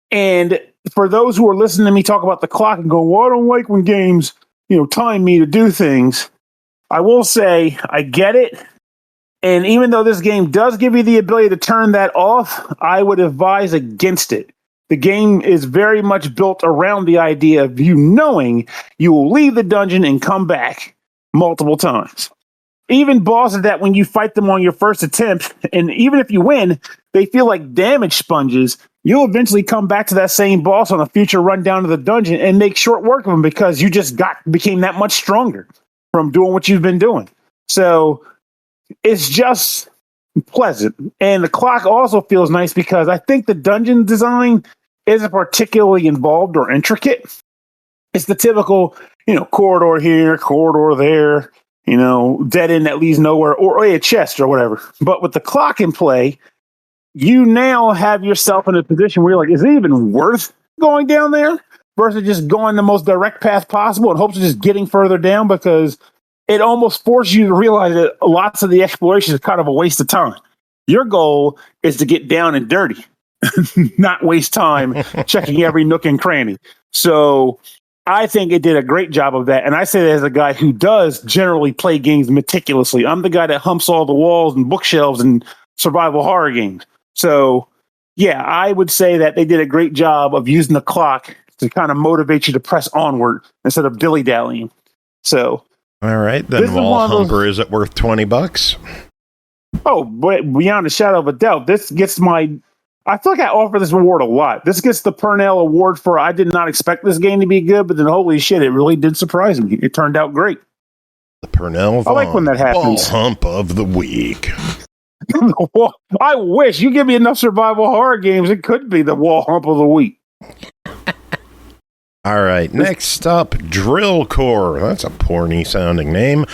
And for those who are listening to me talk about the clock and go, well, I don't like when games, time me to do things. I will say I get it. And even though this game does give you the ability to turn that off, I would advise against it. The game is very much built around the idea of you knowing you will leave the dungeon and come back multiple times. Even bosses that when you fight them on your first attempt, and even if you win, they feel like damage sponges, you'll eventually come back to that same boss on a future run down to the dungeon and make short work of them because you just became that much stronger from doing what you've been doing. So it's just pleasant. And the clock also feels nice because I think the dungeon design isn't particularly involved or intricate. It's the typical, corridor here, corridor there, dead end that leads nowhere, or a chest or whatever. But with the clock in play, you now have yourself in a position where you're like, is it even worth going down there? Versus just going the most direct path possible and hopes of just getting further down, because it almost forces you to realize that lots of the exploration is kind of a waste of time. Your goal is to get down and dirty, not waste time checking every nook and cranny. So I think it did a great job of that. And I say that as a guy who does generally play games meticulously. I'm the guy that humps all the walls and bookshelves and survival horror games. So, yeah, I would say that they did a great job of using the clock to kind of motivate you to press onward instead of dilly-dallying. So, all right, then Wall Humper, is it worth $20? Oh, but beyond a shadow of a doubt, this gets I feel like I offer this award a lot. This gets the Pernell Award for I did not expect this game to be good, but then holy shit, it really did surprise me. It turned out great. The Pernell Vaughan I like when that happens. Wall Hump of the Week. Well, I wish you give me enough survival horror games. It could be the Wall Hump of the Week. All right, next up, Drill Core. That's a porny sounding name.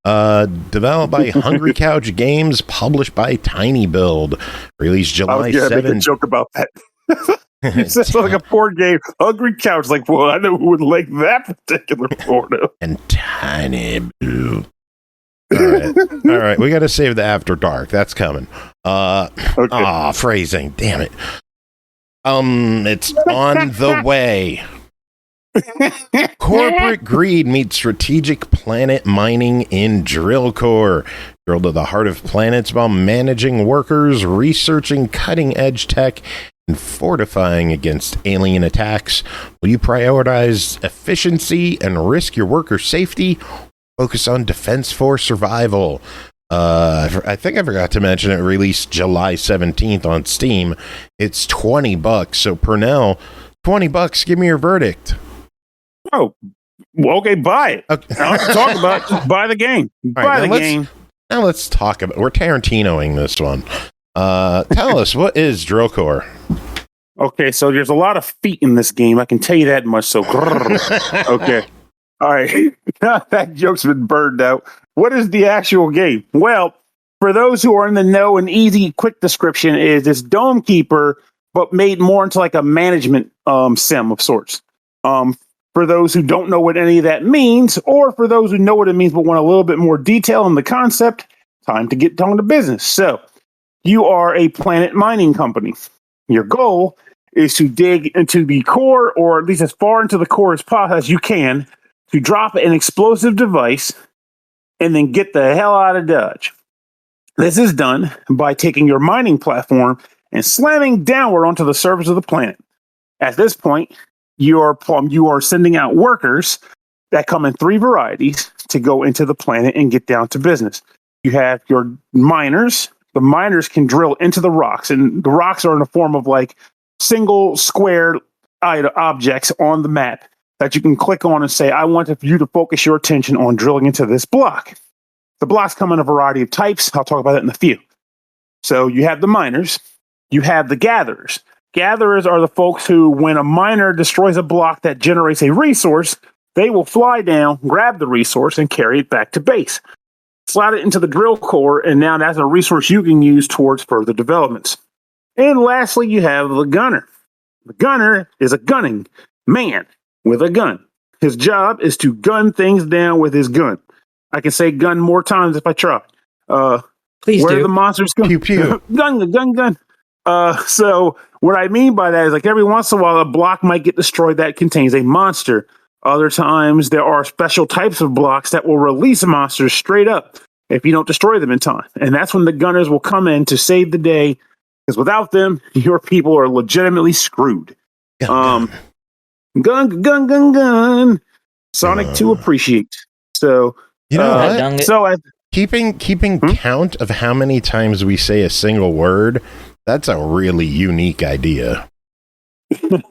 Developed by Hungry Couch Games, published by tinyBuild. Released July 7th. Make a joke about that. It sounds like a porn game. Hungry Couch, like, well, I know who would like that particular porno. And tinyBuild. All right, we got to save the After Dark. That's coming. Okay. Phrasing. Damn it. It's on the way. Corporate greed meets strategic planet mining in Drill Core. Drill to the heart of planets while managing workers, researching cutting-edge tech, and fortifying against alien attacks. Will you prioritize efficiency and risk your workers' safety? Focus on defense for survival. I think I forgot to mention it released July 17th on Steam. It's $20. So Pernell, $20. Give me your verdict. Oh, well, okay, buy it. Okay. I don't have to talk about it. Just buy the game. Buy the game. Now let's talk about. We're Tarantinoing this one. Tell us, what is Drill Core? Okay, so there's a lot of feet in this game. I can tell you that much. So, okay, all right. That joke's been burned out. What is the actual game? Well, for those who are in the know, an easy, quick description is this Dome Keeper, but made more into like a management sim of sorts. For those who don't know what any of that means, or for those who know what it means but want a little bit more detail on the concept, time to get down to business. So, you are a planet mining company. Your goal is to dig into the core, or at least as far into the core as possible as you can, to drop an explosive device and then get the hell out of Dodge. This is done by taking your mining platform and slamming downward onto the surface of the planet. At this point, you are sending out workers that come in three varieties to go into the planet and get down to business. You have your miners. The miners can drill into the rocks, and the rocks are in the form of like single square objects on the map that you can click on and say, I want you to focus your attention on drilling into this block. The blocks come in a variety of types. I'll talk about that in a few. So you have the miners. You have the gatherers. Gatherers are the folks who, when a miner destroys a block that generates a resource, they will fly down, grab the resource, and carry it back to base. Slide it into the drill core, and now that's a resource you can use towards further developments. And lastly, you have the gunner. The gunner is a gunning man with a gun. His job is to gun things down with his gun. I can say gun more times if I try. Please where do. the monsters go. Pew, pew. Gun. So what I mean by that is, like, every once in a while, a block might get destroyed that contains a monster. Other times, there are special types of blocks that will release monsters straight up if you don't destroy them in time. And that's when the gunners will come in to save the day, because without them, your people are legitimately screwed. Gun. Sonic 2 appreciate. So, You know what? so Keeping count of how many times we say a single word, that's a really unique idea.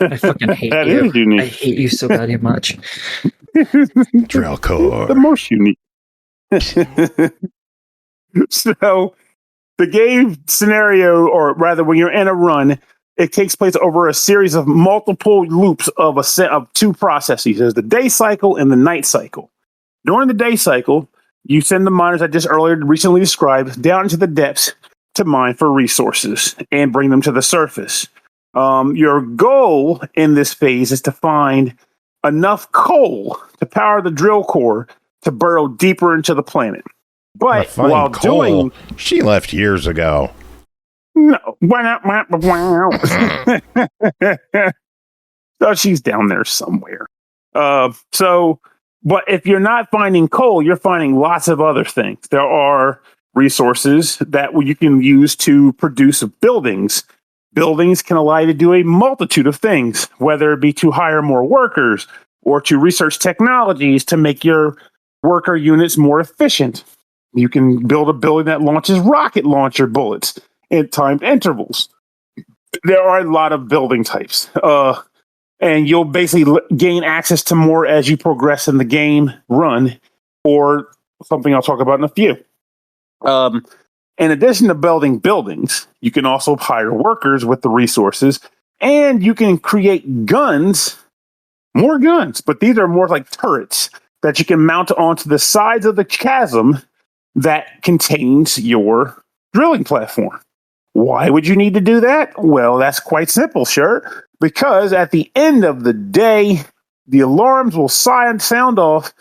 I fucking hate that you. is unique. I hate you so goddamn much. Drill core. The most unique. So, the game scenario, or rather, when you're in a run, it takes place over a series of multiple loops of a set of two processes. There's the day cycle and the night cycle. During the day cycle, you send the miners I just recently described down into the depths to mine for resources and bring them to the surface. Your goal in this phase is to find enough coal to power the drill core to burrow deeper into the planet. But while doing, she left years ago. No, so she's down there somewhere. But if you're not finding coal, you're finding lots of other things. There are resources that you can use to produce buildings. Buildings can allow you to do a multitude of things, whether it be to hire more workers or to research technologies to make your worker units more efficient. You can build a building that launches rocket launcher bullets at timed intervals. There are a lot of building types. And you'll basically gain access to more as you progress in the game run, or something I'll talk about in a few. In addition to building buildings, you can also hire workers with the resources, and you can create guns, more guns, but these are more like turrets that you can mount onto the sides of the chasm that contains your drilling platform. Why would you need to do that? Well, that's quite simple, sure. Because at the end of the day, the alarms will sound off,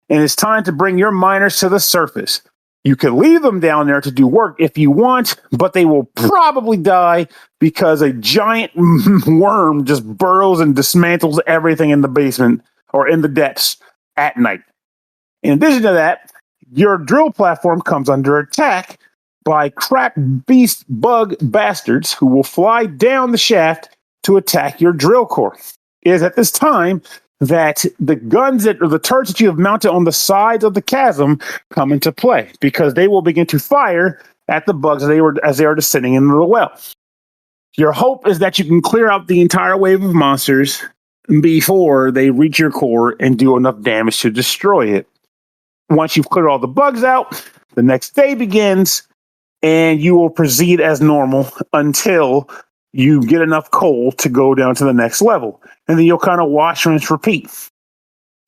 and it's time to bring your miners to the surface. You can leave them down there to do work if you want, but they will probably die because a giant worm just burrows and dismantles everything in the basement or in the depths at night. In addition to that, your drill platform comes under attack by crack beast bug bastards who will fly down the shaft to attack your drill core. It is at this time that the guns or the turrets that you have mounted on the sides of the chasm come into play, because they will begin to fire at the bugs as they are descending into the well. Your hope is that you can clear out the entire wave of monsters before they reach your core and do enough damage to destroy it. Once you've cleared all the bugs out, the next day begins, and you will proceed as normal until you get enough coal to go down to the next level. And then you'll kind of wash, rinse, repeat.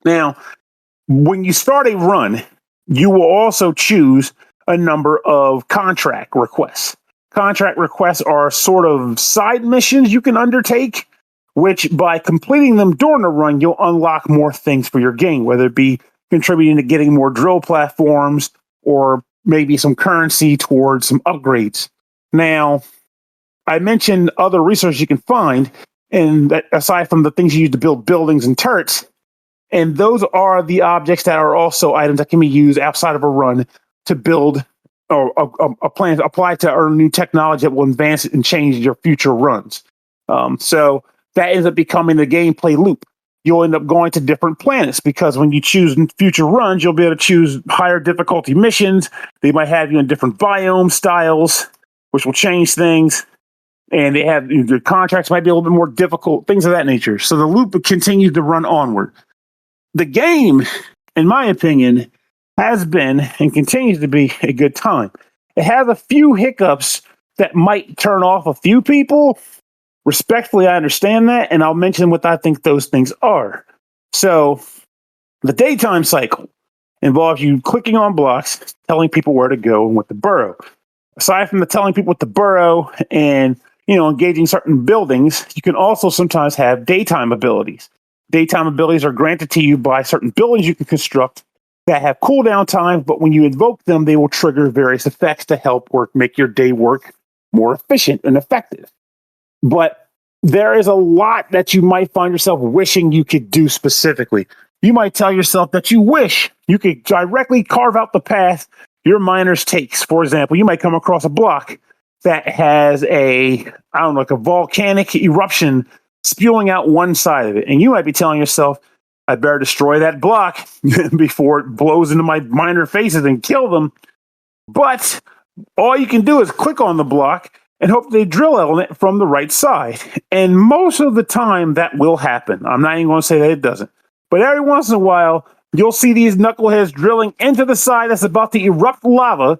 Now, when you start a run, you will also choose a number of contract requests. Contract requests are sort of side missions you can undertake, which by completing them during a run, you'll unlock more things for your game, whether it be contributing to getting more drill platforms or maybe some currency towards some upgrades. Now, I mentioned other resources you can find, and that aside from the things you use to build buildings and turrets, and those are the objects that are also items that can be used outside of a run to build or a plan to apply to earn new technology that will advance it and change your future runs. So that ends up becoming the gameplay loop. You'll end up going to different planets, because when you choose future runs, you'll be able to choose higher difficulty missions. They might have you in different biome styles, which will change things. And they have the contracts might be a little bit more difficult, things of that nature. So the loop continues to run onward. The game, in my opinion, has been and continues to be a good time. It has a few hiccups that might turn off a few people. Respectfully, I understand that, and I'll mention what I think those things are. So, the daytime cycle involves you clicking on blocks, telling people where to go and what to burrow. Aside from the telling people what to burrow and engaging certain buildings, you can also sometimes have daytime abilities. Daytime abilities are granted to you by certain buildings you can construct that have cooldown time, but when you invoke them, they will trigger various effects to help make your day work more efficient and effective. But there is a lot that you might find yourself wishing you could do specifically. You might tell yourself that you wish you could directly carve out the path your miners takes. For example, you might come across a block that has a volcanic eruption spewing out one side of it. And you might be telling yourself, I better destroy that block before it blows into my miner faces and kill them. But all you can do is click on the block and hope they drill element from the right side. And most of the time that will happen. I'm not even going to say that it doesn't. But every once in a while, you'll see these knuckleheads drilling into the side that's about to erupt lava.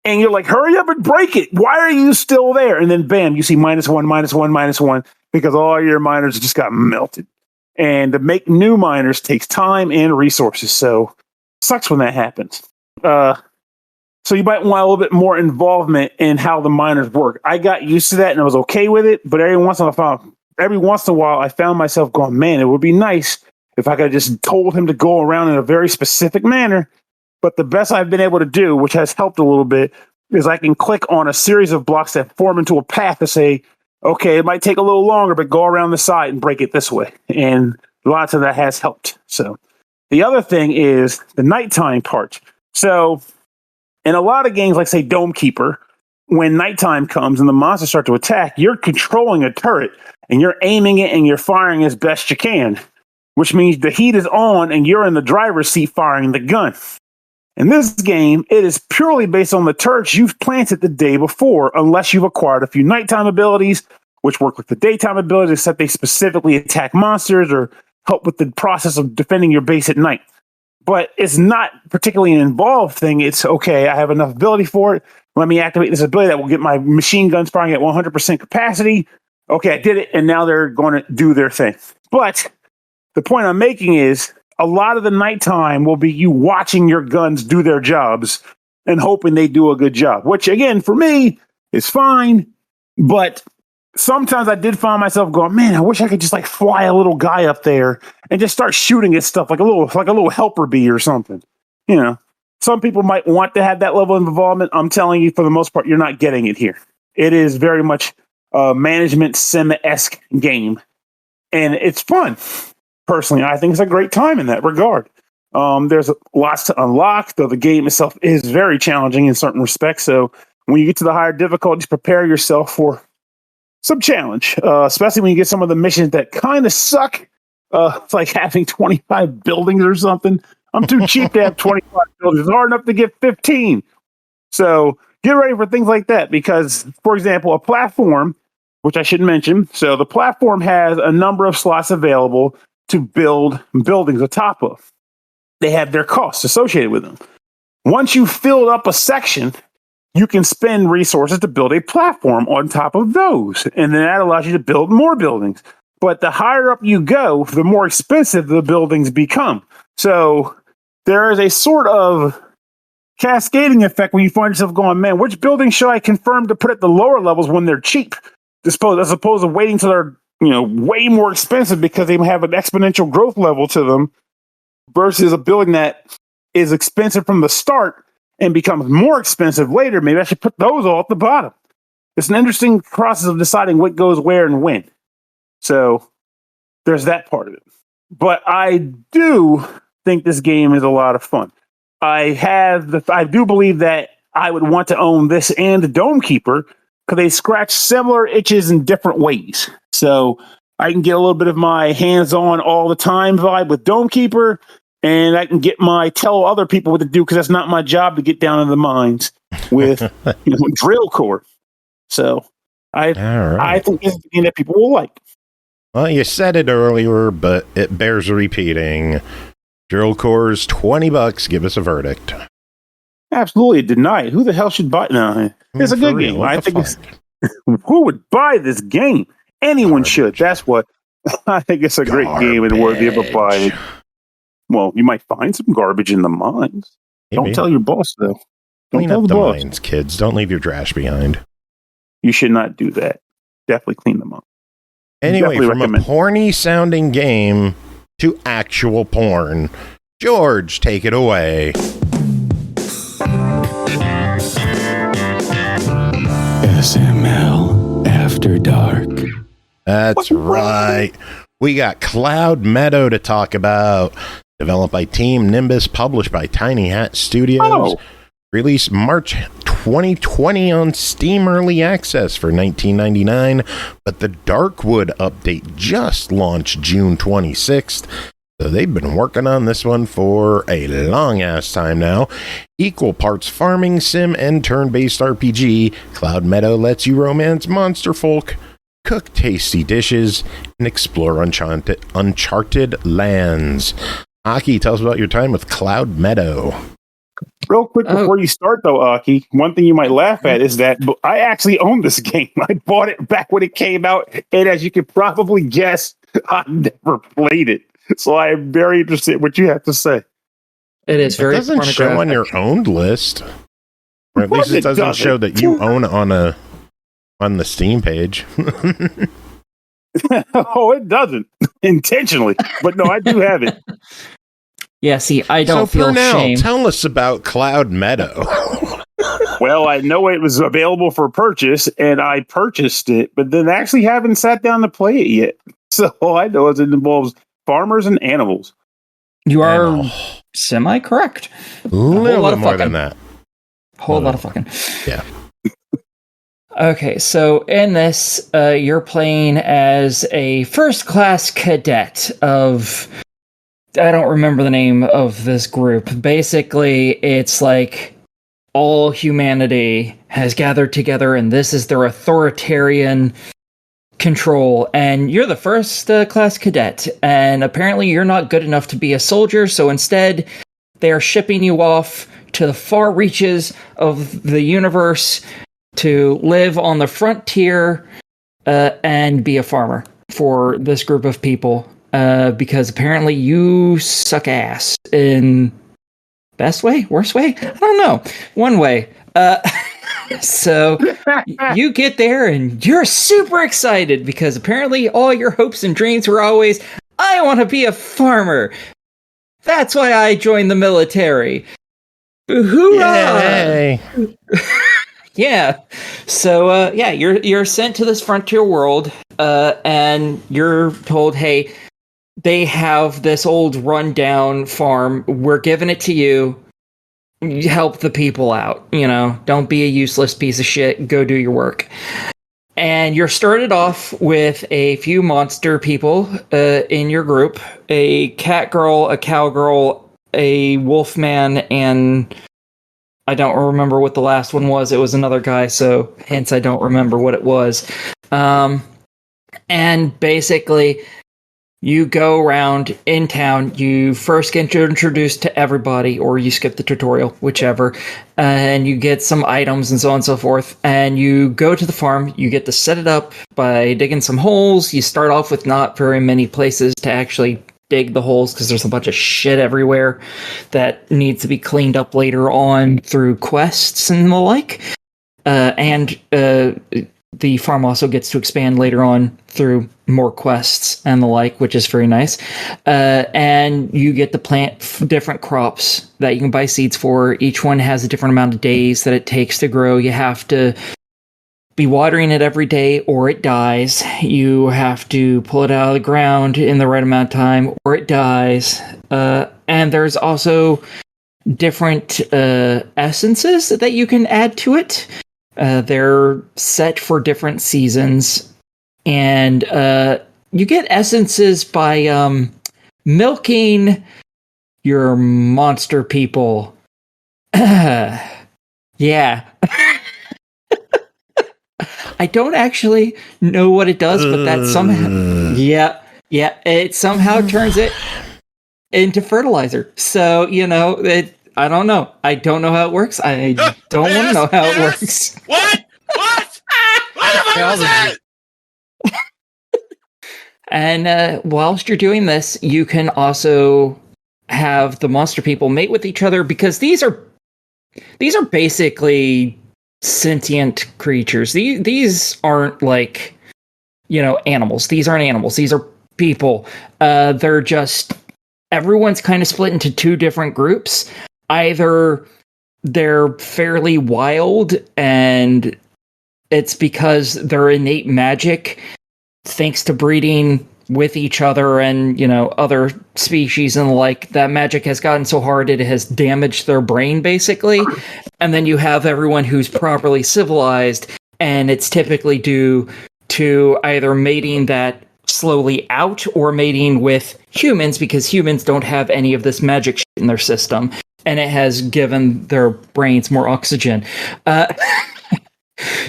And you're like, hurry up and break it. Why are you still there? And then bam, you see -1, -1, -1, because all your miners just got melted. And to make new miners takes time and resources. So sucks when that happens. So you might want a little bit more involvement in how the miners work. I got used to that and I was okay with it. But every once in a while, I found myself going, man, it would be nice if I could have just told him to go around in a very specific manner. But the best I've been able to do, which has helped a little bit, is I can click on a series of blocks that form into a path to say, okay, it might take a little longer, but go around the side and break it this way. And lots of that has helped. So the other thing is the nighttime part. So in a lot of games, like say Dome Keeper, when nighttime comes and the monsters start to attack, you're controlling a turret and you're aiming it and you're firing as best you can, which means the heat is on and you're in the driver's seat firing the gun. In this game, it is purely based on the turrets you've planted the day before, unless you've acquired a few nighttime abilities, which work with the daytime abilities, except they specifically attack monsters or help with the process of defending your base at night. But it's not particularly an involved thing. It's, okay, I have enough ability for it. Let me activate this ability that will get my machine guns firing at 100% capacity. Okay, I did it, and now they're going to do their thing. But the point I'm making is, a lot of the nighttime will be you watching your guns do their jobs and hoping they do a good job, which again, for me, is fine. But sometimes I did find myself going, man, I wish I could just like fly a little guy up there and just start shooting at stuff like a little helper bee or something. Some people might want to have that level of involvement. I'm telling you, for the most part, you're not getting it here. It is very much a management sim-esque game, and it's fun. Personally, I think it's a great time in that regard. There's lots to unlock, though the game itself is very challenging in certain respects. So when you get to the higher difficulties, prepare yourself for some challenge, especially when you get some of the missions that kind of suck. It's like having 25 buildings or something. I'm too cheap to have 25 buildings. It's hard enough to get 15. So get ready for things like that because, for example, a platform, which I should mention. So the platform has a number of slots available to build buildings atop of. They have their costs associated with them. Once you've filled up a section, you can spend resources to build a platform on top of those. And then that allows you to build more buildings. But the higher up you go, the more expensive the buildings become. So there is a sort of cascading effect when you find yourself going, man, which building should I confirm to put at the lower levels when they're cheap? As opposed to waiting till they're way more expensive because they have an exponential growth level to them versus a building that is expensive from the start and becomes more expensive later. Maybe I should put those all at the bottom. It's an interesting process of deciding what goes where and when. So there's that part of it. But I do think this game is a lot of fun. I do believe that I would want to own this and Dome Keeper because they scratch similar itches in different ways. So I can get a little bit of my hands-on all the time vibe with Dome Keeper, and I can get my tell other people what to do because that's not my job to get down in the mines with drill core. So I think this is a game that people will like. Well, you said it earlier, but it bears repeating. Drill cores, $20. Give us a verdict. Absolutely denied. Who the hell should buy? No, it's a good game. I think it's. Who would buy this game? Anyone should. That's what. I think it's a great game and worthy of a buy. Well, you might find some garbage in the mines. Maybe. Don't tell your boss, though. Don't Clean tell up the boss. mines, kids. Don't leave your trash behind. You should not do that. Definitely clean them up. Anyway, Definitely from recommend. a porny sounding game to actual porn, George, take it away. SML After Dark. That's right. We got Cloud Meadow to talk about. Developed by Team Nimbus, published by TinyHat Studios. Oh. Released March 2020 on Steam Early Access for $19.99, but the Darkwood update just launched June 26th. So they've been working on this one for a long ass time now. Equal parts farming sim and turn-based RPG, Cloud Meadow lets you romance monster folk, cook tasty dishes, and explore uncharted lands. Aki, tell us about your time with Cloud Meadow. Real quick before you start, though, Aki, one thing you might laugh at is that I actually own this game. I bought it back when it came out, and as you can probably guess, I never played it. So I am very interested in what you have to say. It is very. It doesn't show on your owned list, or at least it doesn't show that you own it on the Steam page. Oh, it doesn't intentionally, but no, I do have it. Yeah, see, I don't so feel Pernell, shame. tell us about Cloud Meadow. Well, I know it was available for purchase, and I purchased it, but then actually haven't sat down to play it yet. So all I know is it involves farmers and animals. You are semi-correct. A little bit more than that. Whole lot of fucking. Yeah. Okay, so in this, you're playing as a first-class cadet of... I don't remember the name of this group. Basically, it's like all humanity has gathered together, and this is their authoritarian control. And you're the first class cadet, and apparently you're not good enough to be a soldier, so instead they're shipping you off to the far reaches of the universe to live on the frontier and be a farmer for this group of people. Because apparently you suck ass in best way, worst way? I don't know. One way. So you get there and you're super excited because apparently all your hopes and dreams were always, I want to be a farmer. That's why I joined the military. Hoorah! Yay. Yeah. So you're sent to this frontier world, and you're told, hey, they have this old rundown farm. We're giving it to you. Help the people out. Don't be a useless piece of shit. Go do your work. And you're started off with a few monster people in your group. A cat girl, a cowgirl, a wolf man, and I don't remember what the last one was. It was another guy, so hence I don't remember what it was. And basically... you go around in town, you first get introduced to everybody, or you skip the tutorial, whichever, and you get some items and so on and so forth, and you go to the farm, you get to set it up by digging some holes. You start off with not very many places to actually dig the holes, because there's a bunch of shit everywhere that needs to be cleaned up later on through quests and the like. The farm also gets to expand later on through more quests and the like, which is very nice. And you get to plant different crops that you can buy seeds for. Each one has a different amount of days that it takes to grow. You have to be watering it every day or it dies. You have to pull it out of the ground in the right amount of time or it dies. And there's also different essences that you can add to it. They're set for different seasons, and you get essences by milking your monster people. Yeah. I don't actually know what it does, but that somehow... Yeah, it somehow turns it into fertilizer. So, I don't know. I don't know how it works. I don't want to know how it works. What? What? What the fuck was that? And whilst you're doing this, you can also have the monster people mate with each other, because these are basically sentient creatures. These aren't like, animals. These aren't animals. These are people. They're just, everyone's kind of split into two different groups. Either they're fairly wild, and it's because their innate magic, thanks to breeding with each other and, other species and the like, that magic has gotten so hard it has damaged their brain, basically. And then you have everyone who's properly civilized, and it's typically due to either mating that slowly out or mating with humans, because humans don't have any of this magic shit in their system, and it has given their brains more oxygen.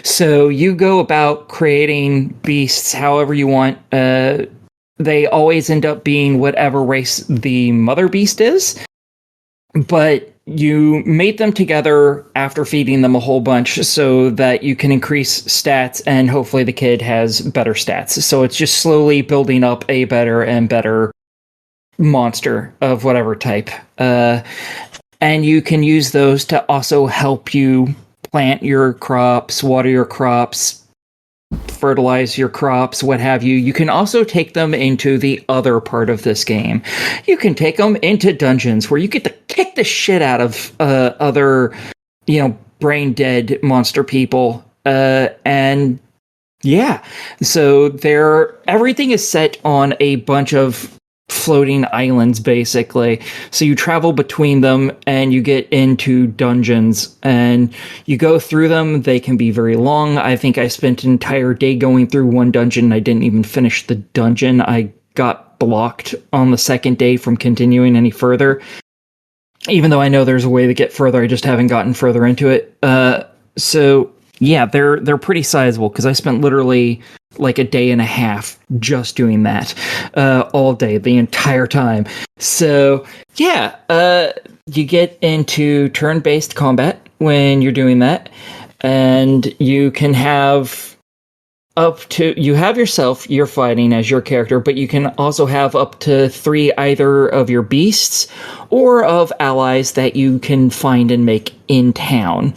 So you go about creating beasts however you want. They always end up being whatever race the mother beast is, but you mate them together after feeding them a whole bunch so that you can increase stats, and hopefully the kid has better stats. So it's just slowly building up a better and better monster of whatever type. And you can use those to also help you plant your crops, water your crops, fertilize your crops, what have you. You can also take them into the other part of this game. You can take them into dungeons where you get to kick the shit out of other, brain dead monster people. And yeah, so everything is set on a bunch of floating islands, basically. So you travel between them and you get into dungeons and you go through them. They can be very long. I think I spent an entire day going through one dungeon. I didn't even finish the dungeon. I got blocked on the second day from continuing any further. Even though I know there's a way to get further, I just haven't gotten further into it. So yeah, they're pretty sizable, because I spent literally like a day and a half just doing that all day, the entire time. So yeah, you get into turn-based combat when you're doing that, and you can have you have yourself, you're fighting as your character, but you can also have up to 3 either of your beasts or of allies that you can find and make in town.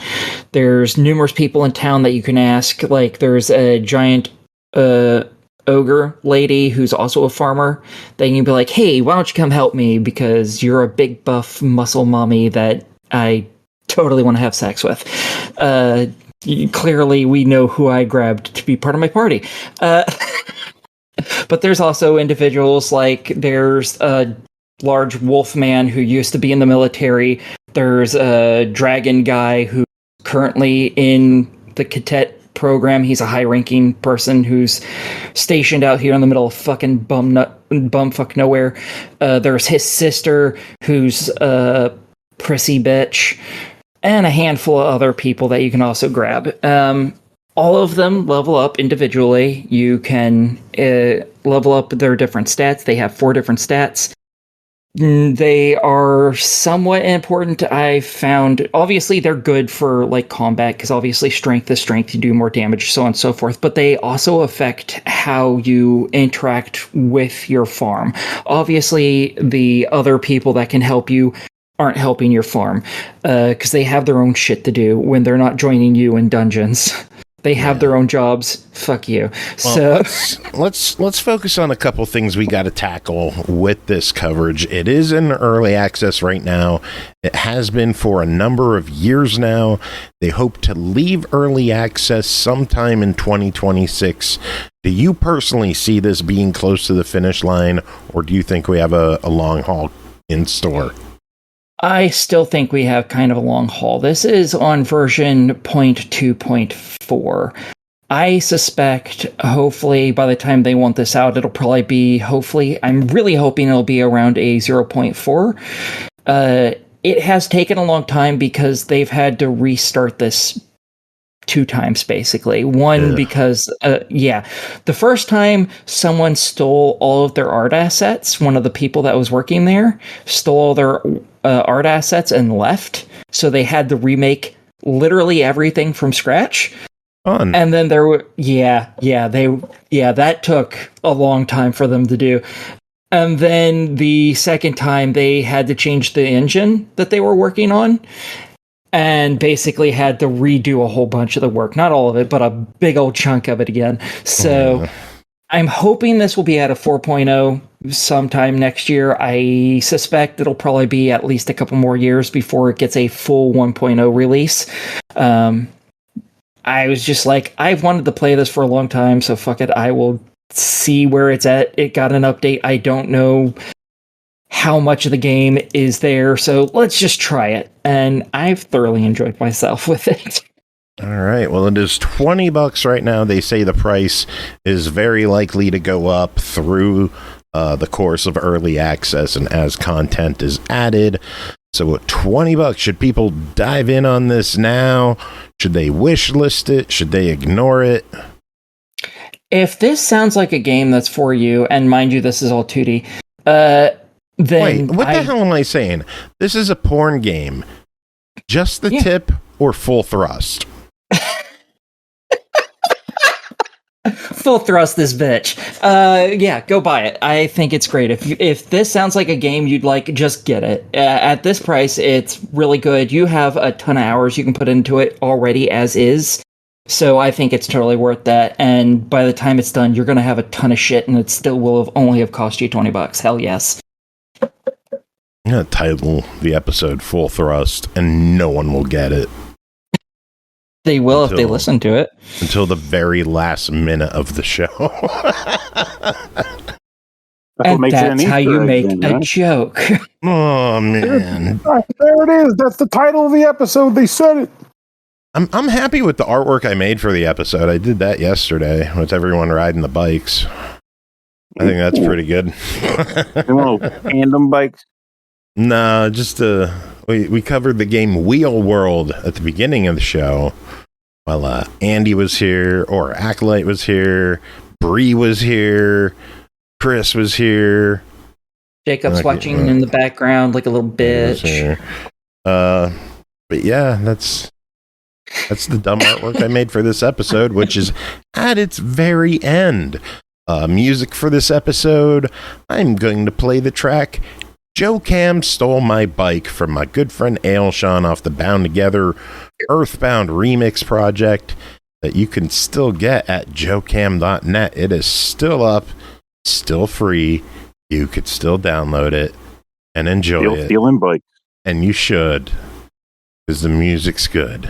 There's numerous people in town that you can ask. Like, there's a giant ogre lady who's also a farmer that you can be like, hey, why don't you come help me, because you're a big buff muscle mommy that I totally want to have sex with. Clearly we know who I grabbed to be part of my party. But there's also individuals like, there's a large wolf man who used to be in the military. There's a dragon guy who's currently in the cadet program. He's a high-ranking person who's stationed out here in the middle of fucking bumfuck nowhere. There's his sister, who's a prissy bitch, and a handful of other people that you can also grab. All of them level up individually. You can level up their different stats. They have 4 different stats. They are somewhat important, I found. Obviously, they're good for like combat, because obviously strength is strength, you do more damage, so on and so forth. But they also affect how you interact with your farm. Obviously, the other people that can help you aren't helping your farm, because they have their own shit to do when they're not joining you in dungeons. They have their own jobs. Fuck you. Well, let's focus on a couple things we got to tackle with this coverage. It is in early access right now. It has been for a number of years now. They hope to leave early access sometime in 2026. Do you personally see this being close to the finish line, or do you think we have a long haul in store? I still think we have kind of a long haul. This is on version 0.2.4. I suspect, hopefully, by the time they want this out, it'll probably be, I'm really hoping it'll be around a 0.4. It has taken a long time because they've had to restart this 2 times basically. One because the first time someone stole all of their art assets, one of the people that was working there stole their art assets and left, so they had to remake literally everything from scratch. Fun. And then there were that took a long time for them to do. And then the second time they had to change the engine that they were working on, and basically had to redo a whole bunch of the work. Not all of it, but a big old chunk of it again. So I'm hoping this will be at a 4.0 sometime next year. I suspect it'll probably be at least a couple more years before it gets a full 1.0 release. I was just like, I've wanted to play this for a long time, so fuck it, I will see where it's at. It got an update. I don't know how much of the game is there, so let's just try it. And I've thoroughly enjoyed myself with it. All right, well, it is $20 right now. They say the price is very likely to go up through the course of early access and as content is added. So at $20, should people dive in on this now? Should they wish list it? Should they ignore it? If this sounds like a game that's for you, and mind you, this is all 2D, then wait, what the hell am I saying? This is a porn game. Just the tip or full thrust? Full thrust this bitch. Go buy it. I think it's great. If this sounds like a game you'd like, just get it. At this price, it's really good. You have a ton of hours you can put into it already as is. So I think it's totally worth that. And by the time it's done, you're going to have a ton of shit, and it still will only have cost you $20. Hell yes. I'm going to title the episode Full Thrust, and no one will get it. They will if they listen to it. Until the very last minute of the show. And that's how you make a joke. Oh, man. There it is. That's the title of the episode. They said it. I'm happy with the artwork I made for the episode. I did that yesterday with everyone riding the bikes. I think that's pretty good. Little tandem bikes? No, just we covered the game Wheel World at the beginning of the show. While Andy was here, or Acolyte was here, Bri was here, Chris was here. Jacob's watching in the background like a little bitch. But yeah, that's the dumb artwork I made for this episode, which is at its very end. Music for this episode, I'm going to play the track Joe Cam Stole My Bike from my good friend Ailsean off the Bound Together EarthBound remix project that you can still get at joecam.net. It is still up, still free. You could still download it and enjoy it. Stealing bikes. And you should, because the music's good.